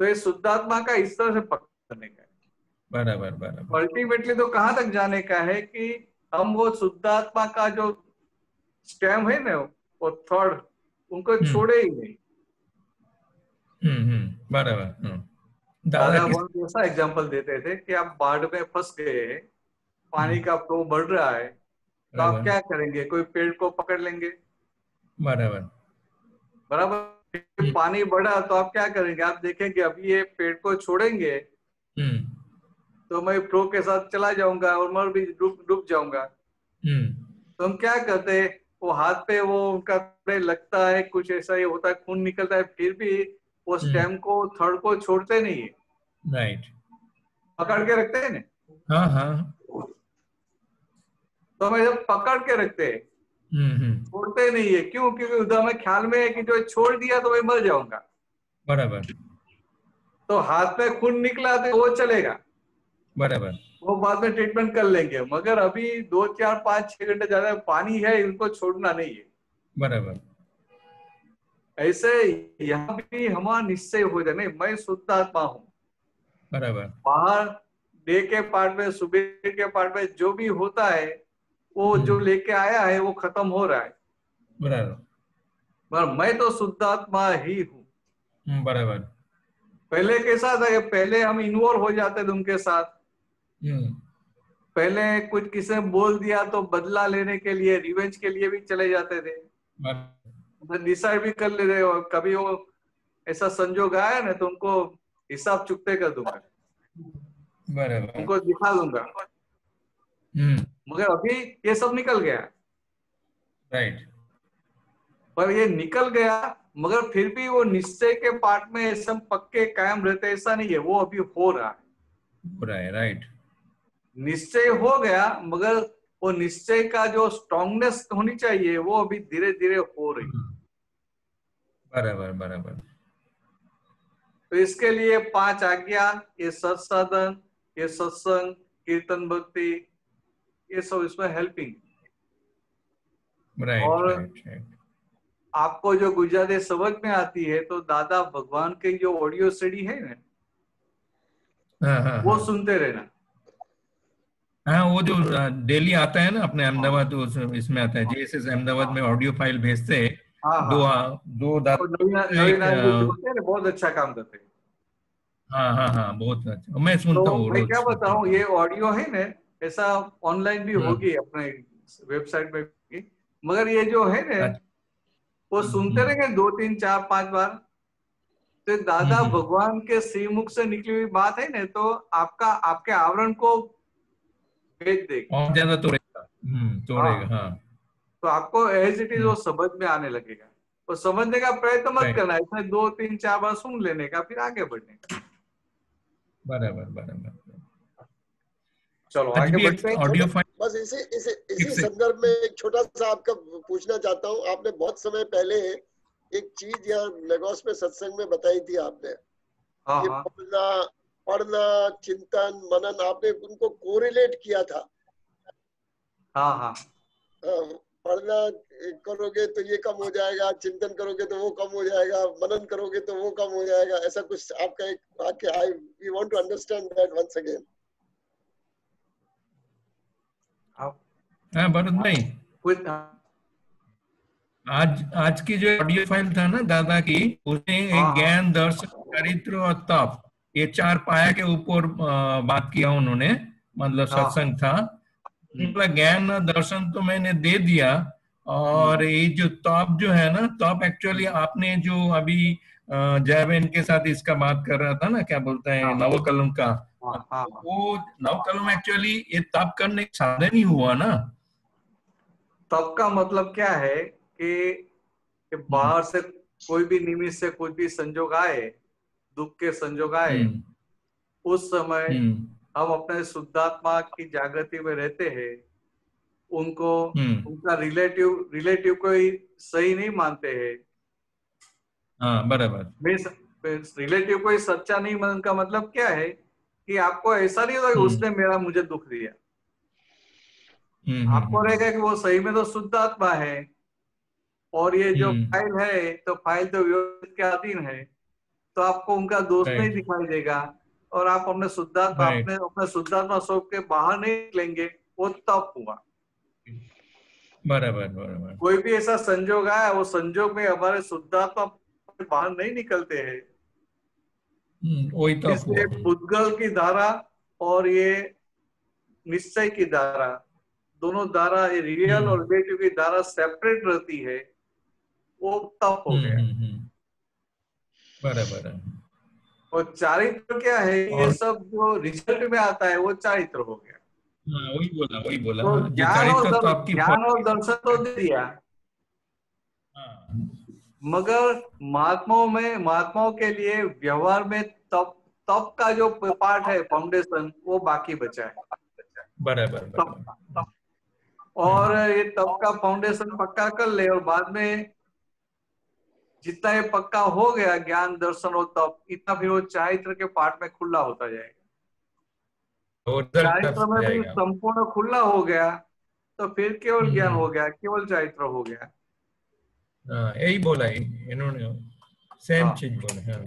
तो ये शुद्धात्मा का इस तरह से पक्का करने का है। बराबर बराबर। अल्टीमेटली तो कहाँ तक जाने का है कि हम वो शुद्धात्मा का जो स्टैम है ना, वो थर्ड, उनको छोड़े ही नहीं। बराबर। दादा बहुत ऐसा एग्जांपल देते थे कि आप बाढ़ में फंस गए, पानी का फ्लो बढ़ रहा है, तो आप क्या करेंगे? कोई पेड़ को पकड़ लेंगे। बराबर बराबर। पानी बढ़ा तो आप क्या करेंगे? आप देखेंगे अभी ये पेड़ को छोड़ेंगे तो मैं फ्लो के साथ चला जाऊंगा और मैं भी डूब जाऊंगा। तो हम क्या करते हैं, वो हाथ पे वो उनका लगता है, कुछ ऐसा ही होता है, खून निकलता है, फिर भी वो स्टेम को, थर्ड को छोड़ते नहीं है। राइट, पकड़ के रखते हैं ना। हाँ हाँ। तो हमें जब पकड़ के रखते हैं, छोड़ते नहीं है। क्यों? क्योंकि उधर में ख्याल में है कि जो छोड़ दिया तो मैं मर जाऊंगा। बराबर। तो हाथ में खून निकला तो वो चलेगा, बराबर, वो बाद में ट्रीटमेंट कर लेंगे, मगर अभी 2, 4, 5, 6 घंटे ज्यादा पानी है, इनको छोड़ना नहीं है। बराबर। ऐसे यहाँ भी हमारा निश्चय हो जाए, नहीं मैं शुद्ध आत्मा हूँ। बराबर। बाहर डे के पार्ट में, सुबह के पार्ट में जो भी होता है, वो जो लेके आया है वो खत्म हो रहा है। बराबर। मैं तो शुद्ध आत्मा ही हूँ। बराबर। पहले कैसा था कि पहले हम इन्वॉल्व हो जाते थे उनके साथ। पहले कुछ किसी ने बोल दिया तो बदला लेने के लिए, रिवेंज के लिए भी चले जाते थे, डिसाइड भी कर लेते। और कभी वो ऐसा संजोग आया ना तो उनको हिसाब चुकते कर दूंगा, बराबर, उनको दिखा दूंगा। मगर अभी ये सब निकल गया। राइट। पर ये निकल गया, मगर फिर भी वो निश्चय के पार्ट में सब पक्के कायम रहते, ऐसा नहीं है। वो अभी हो रहा है। राइट। निश्चय हो गया, मगर वो निश्चय का जो स्ट्रांगनेस होनी चाहिए वो अभी धीरे धीरे हो रही। बराबर बराबर। तो इसके लिए 5 आज्ञा, ये सत्साधन, ये सत्संग, कीर्तन भक्ति, ये सब इसमें हेल्पिंग। और आपको जो गुजराती समझ में आती है तो दादा भगवान के जो ऑडियो सीडी है ना, वो सुनते रहना। हाँ, वो जो डेली आता है ना अपने अहमदाबाद, इसमें आता है जेएसएस अहमदाबाद में ऑडियो फाइल भेजते हैं। दो बहुत अच्छा काम करते हैं। हाँ हाँ हाँ, बहुत अच्छा, मैं सुनता हूँ। मैं क्या बताऊँ, ये ऑडियो है ना, ऐसा ऑनलाइन भी होगी अपने वेबसाइट में भी, मगर ये जो है ना वो सुनते रहेंगे 2, 3, 4, 5 बार। तो दादा भगवान के श्रीमुख से निकली हुई बात है ना, तो आपके आवरण को भेज देगा और ज्यादा तोड़ेगा। हाँ, तो आपको एज इट इज वो समझ में आने लगेगा। तो समझने का प्रयत्न मत करना, इसमें 2, 3, 4 बार सुन लेने का, फिर आगे बढ़ने का। बराबर बराबर। चलो आगे बढ़ते हैं। ऑडियो फाइल बस इसी संदर्भ में एक छोटा सा आपका पूछना चाहता हूँ। आपने बहुत समय पहले एक चीज यहाँ लेगोस में सत्संग में बताई थी आपने, पढ़ना, चिंतन, मनन, आपने उनको कोरिलेट किया था। हाँ हाँ पढ़ना करोगे तो ये कम हो जाएगा, चिंतन करोगे तो वो कम हो जाएगा, मनन करोगे तो वो कम हो जाएगा, ऐसा कुछ आपका एक वाक्य। I we want to understand that once again. हाँ भरत भाई, आज की जो ऑडियो फाइल था ना दादा की, उसमें एक ज्ञान, दर्शन, चरित्र और तप, ये 4 पाया के ऊपर बात किया उन्होंने, मतलब सत्संग था। मतलब ज्ञान और दर्शन तो मैंने दे दिया, और ये जो तप जो है ना, तप एक्चुअली आपने जो अभी जयवेन के साथ इसका बात कर रहा था ना, क्या बोलता है, नवकलम का, वो नवकलम एक्चुअली ये तप करने का साधन ही हुआ ना। तप का मतलब क्या है कि बाहर से कोई भी निमित्त से कोई भी संजोग आए, दुख के संजोग आए, उस समय हम अपने शुद्धात्मा की जागृति में रहते हैं, उनको उनका रिलेटिव कोई सही नहीं मानते हैं। हाँ बराबर। रिलेटिव कोई सच्चा नहीं मानने का मतलब क्या है कि आपको ऐसा नहीं होगा कि उसने मुझे दुख दिया। आपको रहेगा कि वो सही में तो शुद्ध आत्मा है, और ये जो फाइल है तो फाइल तो व्यवस्थित के अधीन है, तो आपको उनका दोष नहीं दिखाई देगा, और आप अपने शुद्धात्मा अपने शुद्धात्मा स्वरूप के बाहर नहीं निकलेंगे। वो तप हुआ। बराबर बराबर। कोई भी ऐसा संजोग आया, वो संजोग में हमारे शुद्धात्मा बाहर नहीं निकलते हैं। वही तप इसलिए पुद्गल की धारा और ये निश्चय की धारा, दोनों धारा, रियल और रिलेटिव की धारा सेपरेट रहती है, वो तप हो गया। बराबर। और चारित्र क्या है, ये सब जो रिजल्ट में आता है वो चारित्र हो गया। वही बोला। तो ज्ञान और दर्शन तो दे दिया, मगर महात्माओं के लिए व्यवहार में तप का जो पार्ट है, फाउंडेशन, वो बाकी बचा है। बराबर। और ये तप का फाउंडेशन पक्का कर ले, और बाद में जितना ये पक्का हो गया ज्ञान, दर्शन और तप, इतना फिर वो चारित्र के पार्ट में खुला होता जाएगा। चारित्र में भी संपूर्ण खुला हो गया तो फिर केवल ज्ञान हो गया, केवल चारित्र हो गया। यही बोला इन्होंने, सेम चीज बोला।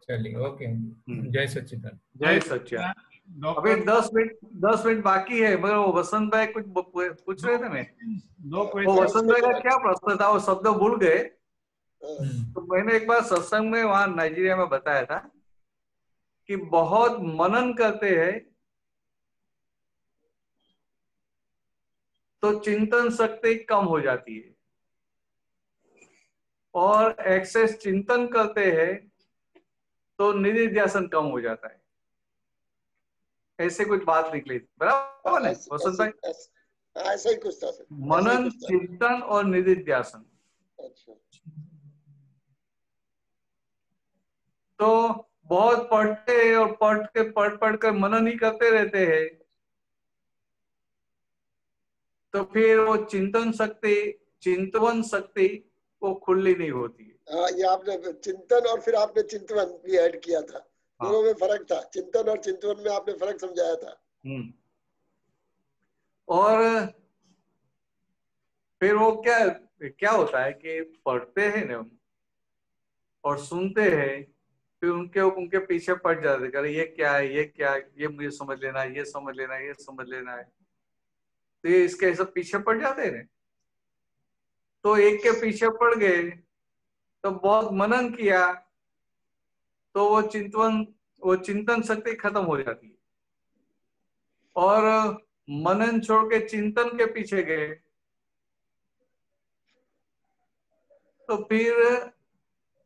चलिए, ओके। जय सच्चिदानंद। जय सच्चिदानंद। अभी 10 मिनट बाकी है, मगर वो वसंत भाई कुछ पूछ रहे थे। वो वसंत भाई का क्या प्रश्न था, वो शब्द भूल गए। तो मैंने एक बार सत्संग में वहां नाइजीरिया में बताया था कि बहुत मनन करते हैं तो चिंतन शक्ति कम हो जाती है, और एक्सेस चिंतन करते हैं तो निधिध्यासन कम हो जाता है। ऐसे कुछ बात निकली थी, बराबर है वसंत भाई? ऐसा ही कुछ था। मनन, चिंतन और निधिध्यासन। अच्छा। तो बहुत पढ़ते हैं और पढ़ कर मनन ही करते रहते हैं, तो फिर वो चिंतन शक्ति वो खुली नहीं होती है। हाँ, ये आपने चिंतन और फिर आपने चिंतवन भी ऐड किया था। दोनों में फर्क था, चिंतन और चिंतवन में आपने फर्क समझाया था। और फिर वो क्या होता है कि पढ़ते हैं ना और सुनते हैं, फिर उनके पीछे पड़ जाते हैं, ये क्या है, ये क्या है, ये मुझे समझ लेना है, ये समझ लेना है, ये समझ लेना है। तो ये इसके सब पीछे पड़ जाते हैं। तो एक के पीछे पड़ गए तो बहुत मनन किया तो वो चिंतन शक्ति खत्म हो जाती है, और मनन छोड़ के चिंतन के पीछे गए तो फिर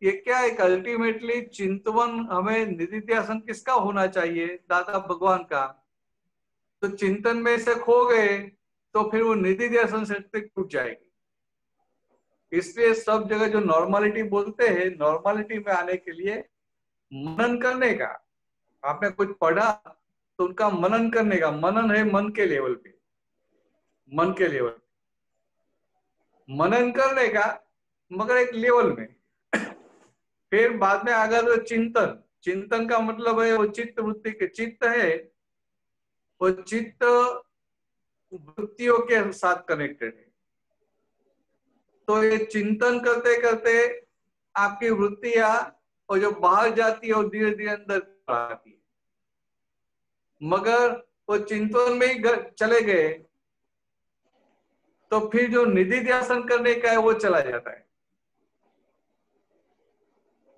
ये क्या है, अल्टीमेटली चिंतवन हमें निधिध्यासन किसका होना चाहिए, दादा भगवान का। तो चिंतन में से खो गए तो फिर वो निधिध्यासन शक्ति टूट जाएगी। इसलिए सब जगह जो नॉर्मलिटी बोलते हैं, नॉर्मलिटी में आने के लिए मनन करने का, आपने कुछ पढ़ा तो उनका मनन करने का, मनन है मन के लेवल पे, मनन करने का, मगर एक लेवल में। फिर बाद में अगर चिंतन का मतलब है वो चित्त वृत्ति के चित्त है, वो चित्त वृत्तियों के साथ कनेक्टेड है। तो ये चिंतन करते करते आपकी वृत्तियां और जो बाहर जाती है और धीरे धीरे अंदर आती है, मगर वो चिंतन में ही चले गए तो फिर जो निधि ध्यान करने का है वो चला जाता है।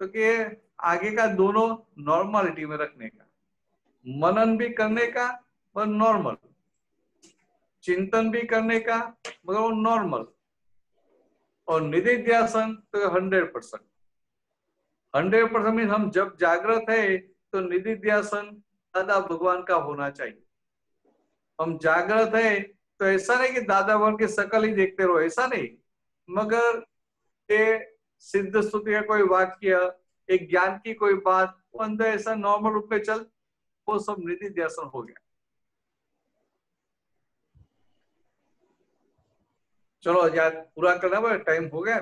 क्योंकि आगे का दोनों नॉर्मलिटी में रखने का, मनन भी करने का पर नॉर्मल, चिंतन भी करने का मगर वो नॉर्मल, और निधि ध्यान तो 100%। 100% मीन हम जब जागृत है तो निधि ध्यान दादा भगवान का होना चाहिए। हम जागृत है तो ऐसा नहीं कि दादा भगवान की शकल ही देखते रहो, ऐसा नहीं, मगर ये सिद्ध स्तुति का कोई वाक्य, एक ज्ञान की कोई बात, वो अंदर ऐसा नॉर्मल रूप में चल, वो सब निधि ध्यान हो गया। चलो यार पूरा करना पड़ेगा, टाइम हो गया।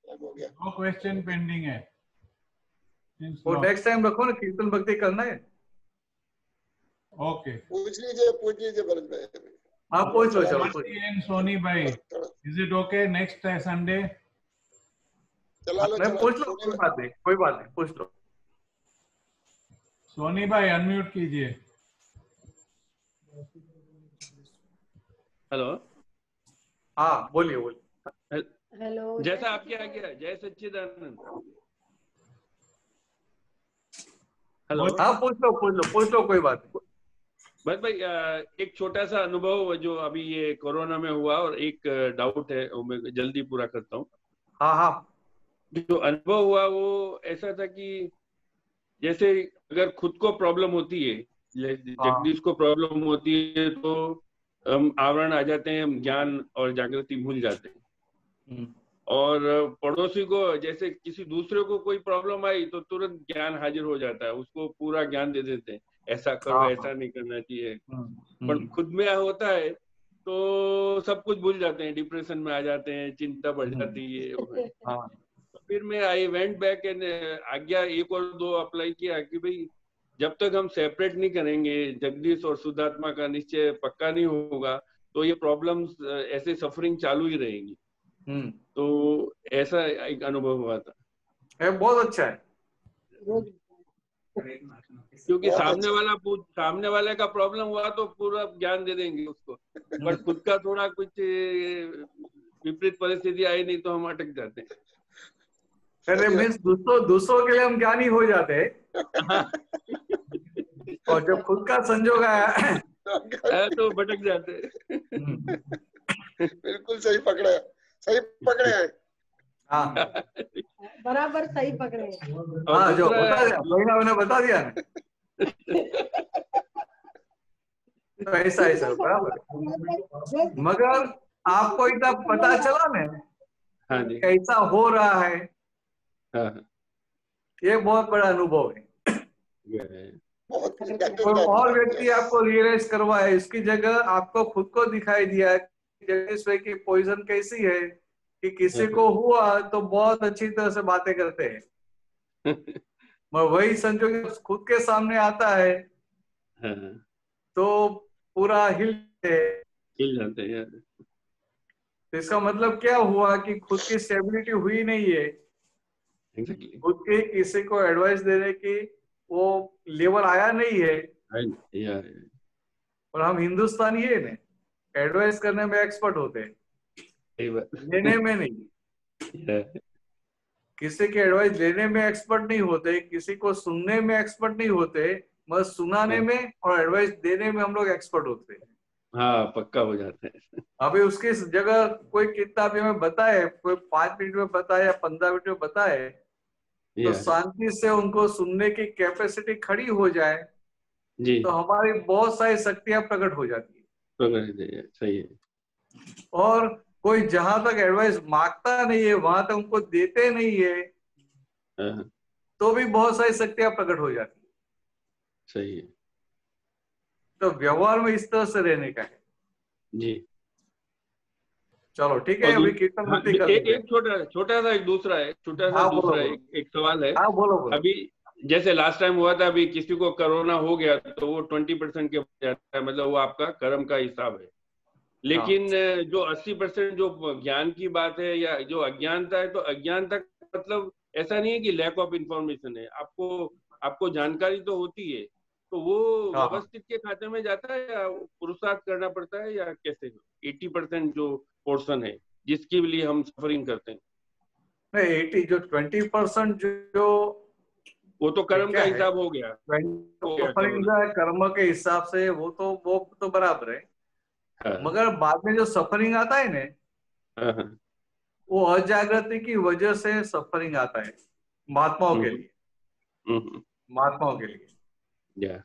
नो क्वेश्चन पेंडिंग है। वो नेक्स्ट टाइम रखो ना, कीर्तन भक्ति करना है। ओके, पूछ लीजिए भरत भाई। हाँ पूछ लो, चलो। सोनी भाई, is it okay next Sunday? चला लो, पूछ लो, कोई बात नहीं, कोई बात नहीं, पूछ लो। सोनी भाई अनम्यूट कीजिए। हेलो, हाँ बोलिए बोलिए। हेलो, जैसा आपके आ गया, जय सच्चिदानंद। हेलो, हाँ पूछ लो, कोई बात नहीं। बस भाई एक छोटा सा अनुभव जो अभी ये कोरोना में हुआ, और एक डाउट है वो मैं जल्दी पूरा करता हूँ। हाँ। जो अनुभव हुआ वो ऐसा था कि जैसे अगर खुद को प्रॉब्लम होती है, जगदीश को प्रॉब्लम होती है, तो हम आवरण आ जाते हैं, हम ज्ञान और जागृति भूल जाते हैं। और पड़ोसी को जैसे किसी दूसरे को कोई प्रॉब्लम आई तो तुरंत ज्ञान हाजिर हो जाता है, उसको पूरा ज्ञान दे देते हैं, ऐसा करो, ऐसा नहीं करना चाहिए। पर खुद में होता है तो सब कुछ भूल जाते हैं, डिप्रेशन में आ जाते हैं, चिंता बढ़ जाती है। तो फिर मैं आई वेंट बैक एंड आज्ञा 1 और 2 अप्लाई किया कि भाई जब तक हम सेपरेट नहीं करेंगे, जगदीश और शुद्धात्मा का निश्चय पक्का नहीं होगा, तो ये प्रॉब्लम्स ऐसे सफरिंग चालू ही रहेगी। तो ऐसा एक अनुभव हुआ था। बहुत अच्छा है, क्योंकि सामने वाले का प्रॉब्लम हुआ तो पूरा ज्ञान दे देंगे उसको, पर खुद का थोड़ा कुछ विपरीत परिस्थिति आई नहीं तो हम अटक जाते हैं। अरे मीन्स दूसरों के लिए हम ज्ञानी हो जाते हैं और जब खुद का संजोग आया तो भटक जाते हैं। बिल्कुल सही पकड़े हैं। हाँ बराबर सही पकड़े। हाँ, जो बता दिया मैंने बता दिया तो ऐसा बराबर। मगर आपको इतना पता चला ना, हाँ जी, कैसा हो रहा है, ये बहुत बड़ा अनुभव है। कोई और व्यक्ति आपको रियलाइज करवाए, इसकी जगह आपको खुद को दिखाई दिया जगदीश की पोजीशन कैसी है कि किसी को हुआ तो बहुत अच्छी तरह से बातें करते हैं, मगर वही संजोग खुद के सामने आता है तो पूरा हिल जाते हैं। तो इसका मतलब क्या हुआ कि खुद की स्टेबिलिटी हुई नहीं है। खुद के किसी को एडवाइस देने की वो लेवल आया नहीं है। और हम हिंदुस्तानी है ना, एडवाइस करने में एक्सपर्ट होते हैं, लेने में नहीं। किसी की एडवाइस लेने में एक्सपर्ट नहीं होते, किसी को सुनने में एक्सपर्ट नहीं होते, मगर सुनाने में और एडवाइस देने में हम लोग एक्सपर्ट होते हैं। हाँ, पक्का हो जाते हैं। अभी उसकी जगह कोई कितना भी हमें बताए, कोई 5 मिनट में बताए या 15 मिनट में बताए, तो शांति से उनको सुनने की कैपेसिटी खड़ी हो जाए जी, तो हमारी बहुत सारी शक्तियां प्रकट हो जाती है। सही है। और कोई जहां तक एडवाइस मांगता नहीं है, वहां तक उनको देते नहीं है, तो भी बहुत सारी शक्तियां प्रकट हो जाती है। सही है। तो व्यवहार में इस तरह से रहने का है जी। चलो ठीक है, अभी कीर्तन भक्ति कर एक छोटा सा एक दूसरा एक सवाल है। बोलो। अभी जैसे लास्ट टाइम हुआ था, अभी किसी को कोरोना हो गया तो वो 20% के जाता है, मतलब वो आपका कर्म का हिसाब है। लेकिन जो 80% जो ज्ञान की बात है या जो अज्ञानता है, तो अज्ञानता का मतलब ऐसा नहीं है कि लैक ऑफ इंफॉर्मेशन है। आपको जानकारी तो होती है, तो वो व्यवस्थित के खाते में जाता है या पुरुषार्थ करना पड़ता है या कैसे? 80% जो पोर्शन है जिसके लिए हम सफरिंग करते हैं, नहीं 80 जो 20% जो वो तो कर्म का हिसाब हो गया। सफरिंग जो है कर्म के हिसाब से वो तो बराबर है। हाँ। मगर बाद में जो सफरिंग आता है ना, वो अजागृति की वजह से सफरिंग आता है महात्माओं के लिए। महात्माओं के लिए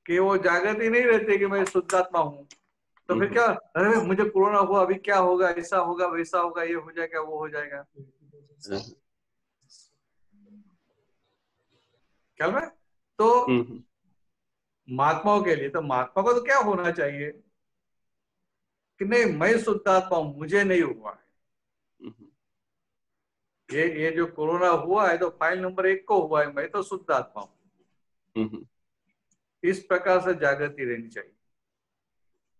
कि वो जागृति नहीं रहती कि मैं शुद्धात्मा हूँ, तो फिर क्या, अरे मुझे कोरोना हुआ, अभी क्या होगा, ऐसा होगा वैसा होगा, ये हो जाएगा वो हो जाएगा। क्या मैं तो महात्माओं के लिए, तो महात्मा को तो क्या होना चाहिए कि नहीं मैं शुद्धात्मा हूं, मुझे नहीं हुआ है। ये जो कोरोना हुआ है तो फाइल नंबर 1 को हुआ है, मैं तो शुद्धात्मा हूं। इस प्रकार से जागृति रहनी चाहिए।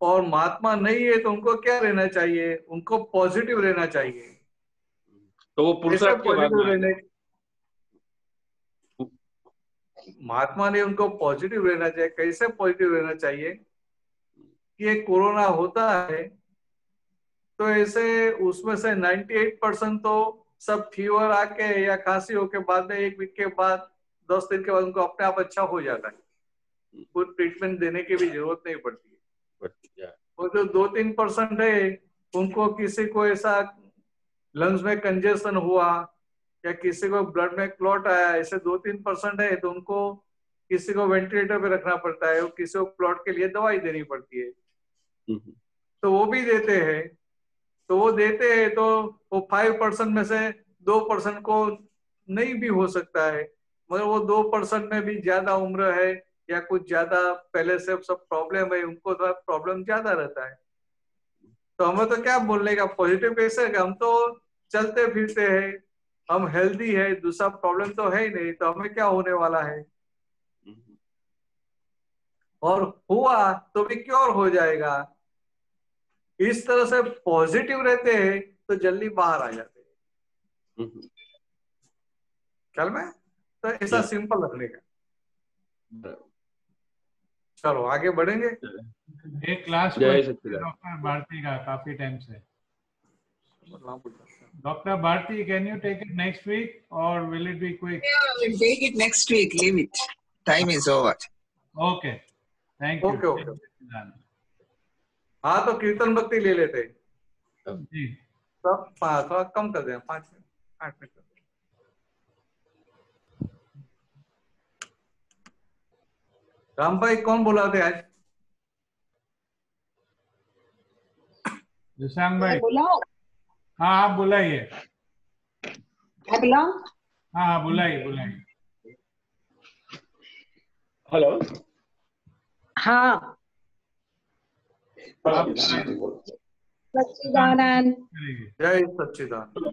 और महात्मा नहीं है तो उनको क्या रहना चाहिए, उनको पॉजिटिव रहना चाहिए। तो वो पुरुषार्थ के बाद रहने, महात्मा ने उनको पॉजिटिव रहना चाहिए। कैसे पॉजिटिव रहना चाहिए कि ये कोरोना होता है तो ऐसे उसमें से 98% तो सब फीवर आके या खांसी होके बाद में 1 वीक के बाद 10 दिन के बाद उनको अपने आप अच्छा हो जाता है, कोई ट्रीटमेंट देने की भी जरूरत नहीं पड़ती है। और जो 2-3% है उनको किसी को ऐसा लंग्स में कंजेशन हुआ या किसी को ब्लड में क्लॉट आया, ऐसे 2-3% है तो उनको किसी को वेंटिलेटर पे रखना पड़ता है, किसी को क्लॉट के लिए दवाई देनी पड़ती है, तो वो भी देते हैं। तो वो देते हैं तो वो 5% में से 2% को नहीं भी हो सकता है, मगर वो 2% में भी ज्यादा उम्र है या कुछ ज्यादा पहले से सब प्रॉब्लम है, उनको थोड़ा प्रॉब्लम ज्यादा रहता है। तो हमें तो क्या बोलने का पॉजिटिव कैसे है, हम तो चलते फिरते हैं, हम हेल्दी है, दूसरा प्रॉब्लम तो है ही नहीं, तो हमें क्या होने वाला है। और हुआ तो भी क्योर हो जाएगा। इस तरह से पॉजिटिव रहते हैं तो जल्दी बाहर आ जाते हैं। ख्याल में तो ऐसा सिंपल रखने का। चलो आगे बढ़ेंगे। एक लास्ट डॉक्टर भारती का, काफी टाइम से। Dr. Bharti, can you take it next week or will it be quick? Yeah, we'll take it next week. Leave it. Time is over. Okay. Thank you. Okay. हाँ तो कीर्तन भक्ति ले लेते जी। सब थोड़ा कम कर दें, 5 मिनट 8 मिनट। राम भाई कौन बुला थे आज? विशांग भाई। बुलाओ। हाँ आप बुलाइए। मैं बुलाऊं? हाँ बुलाइए। हेलो। हाँ। सच्चिदानंद। जय सच्चिदानंद।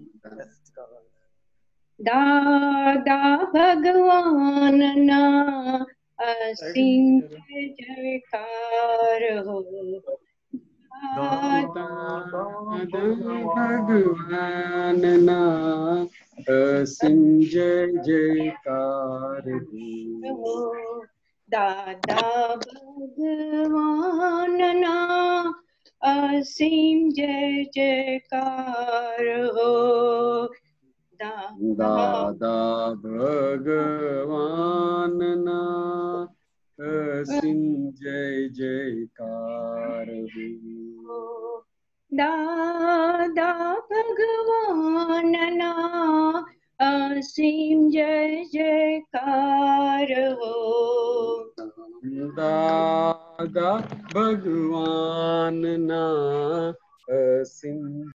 दादा भगवान ना असीम जयकार हो। भगवान ना असीम जय जयकार हो। दादा भगवान ना असीम जय जयकार हो। दादा भगवान ना असीम जय जयकार हो। दादा भगवान ना असीम जय जयकार हो। दादा भगवान ना असीम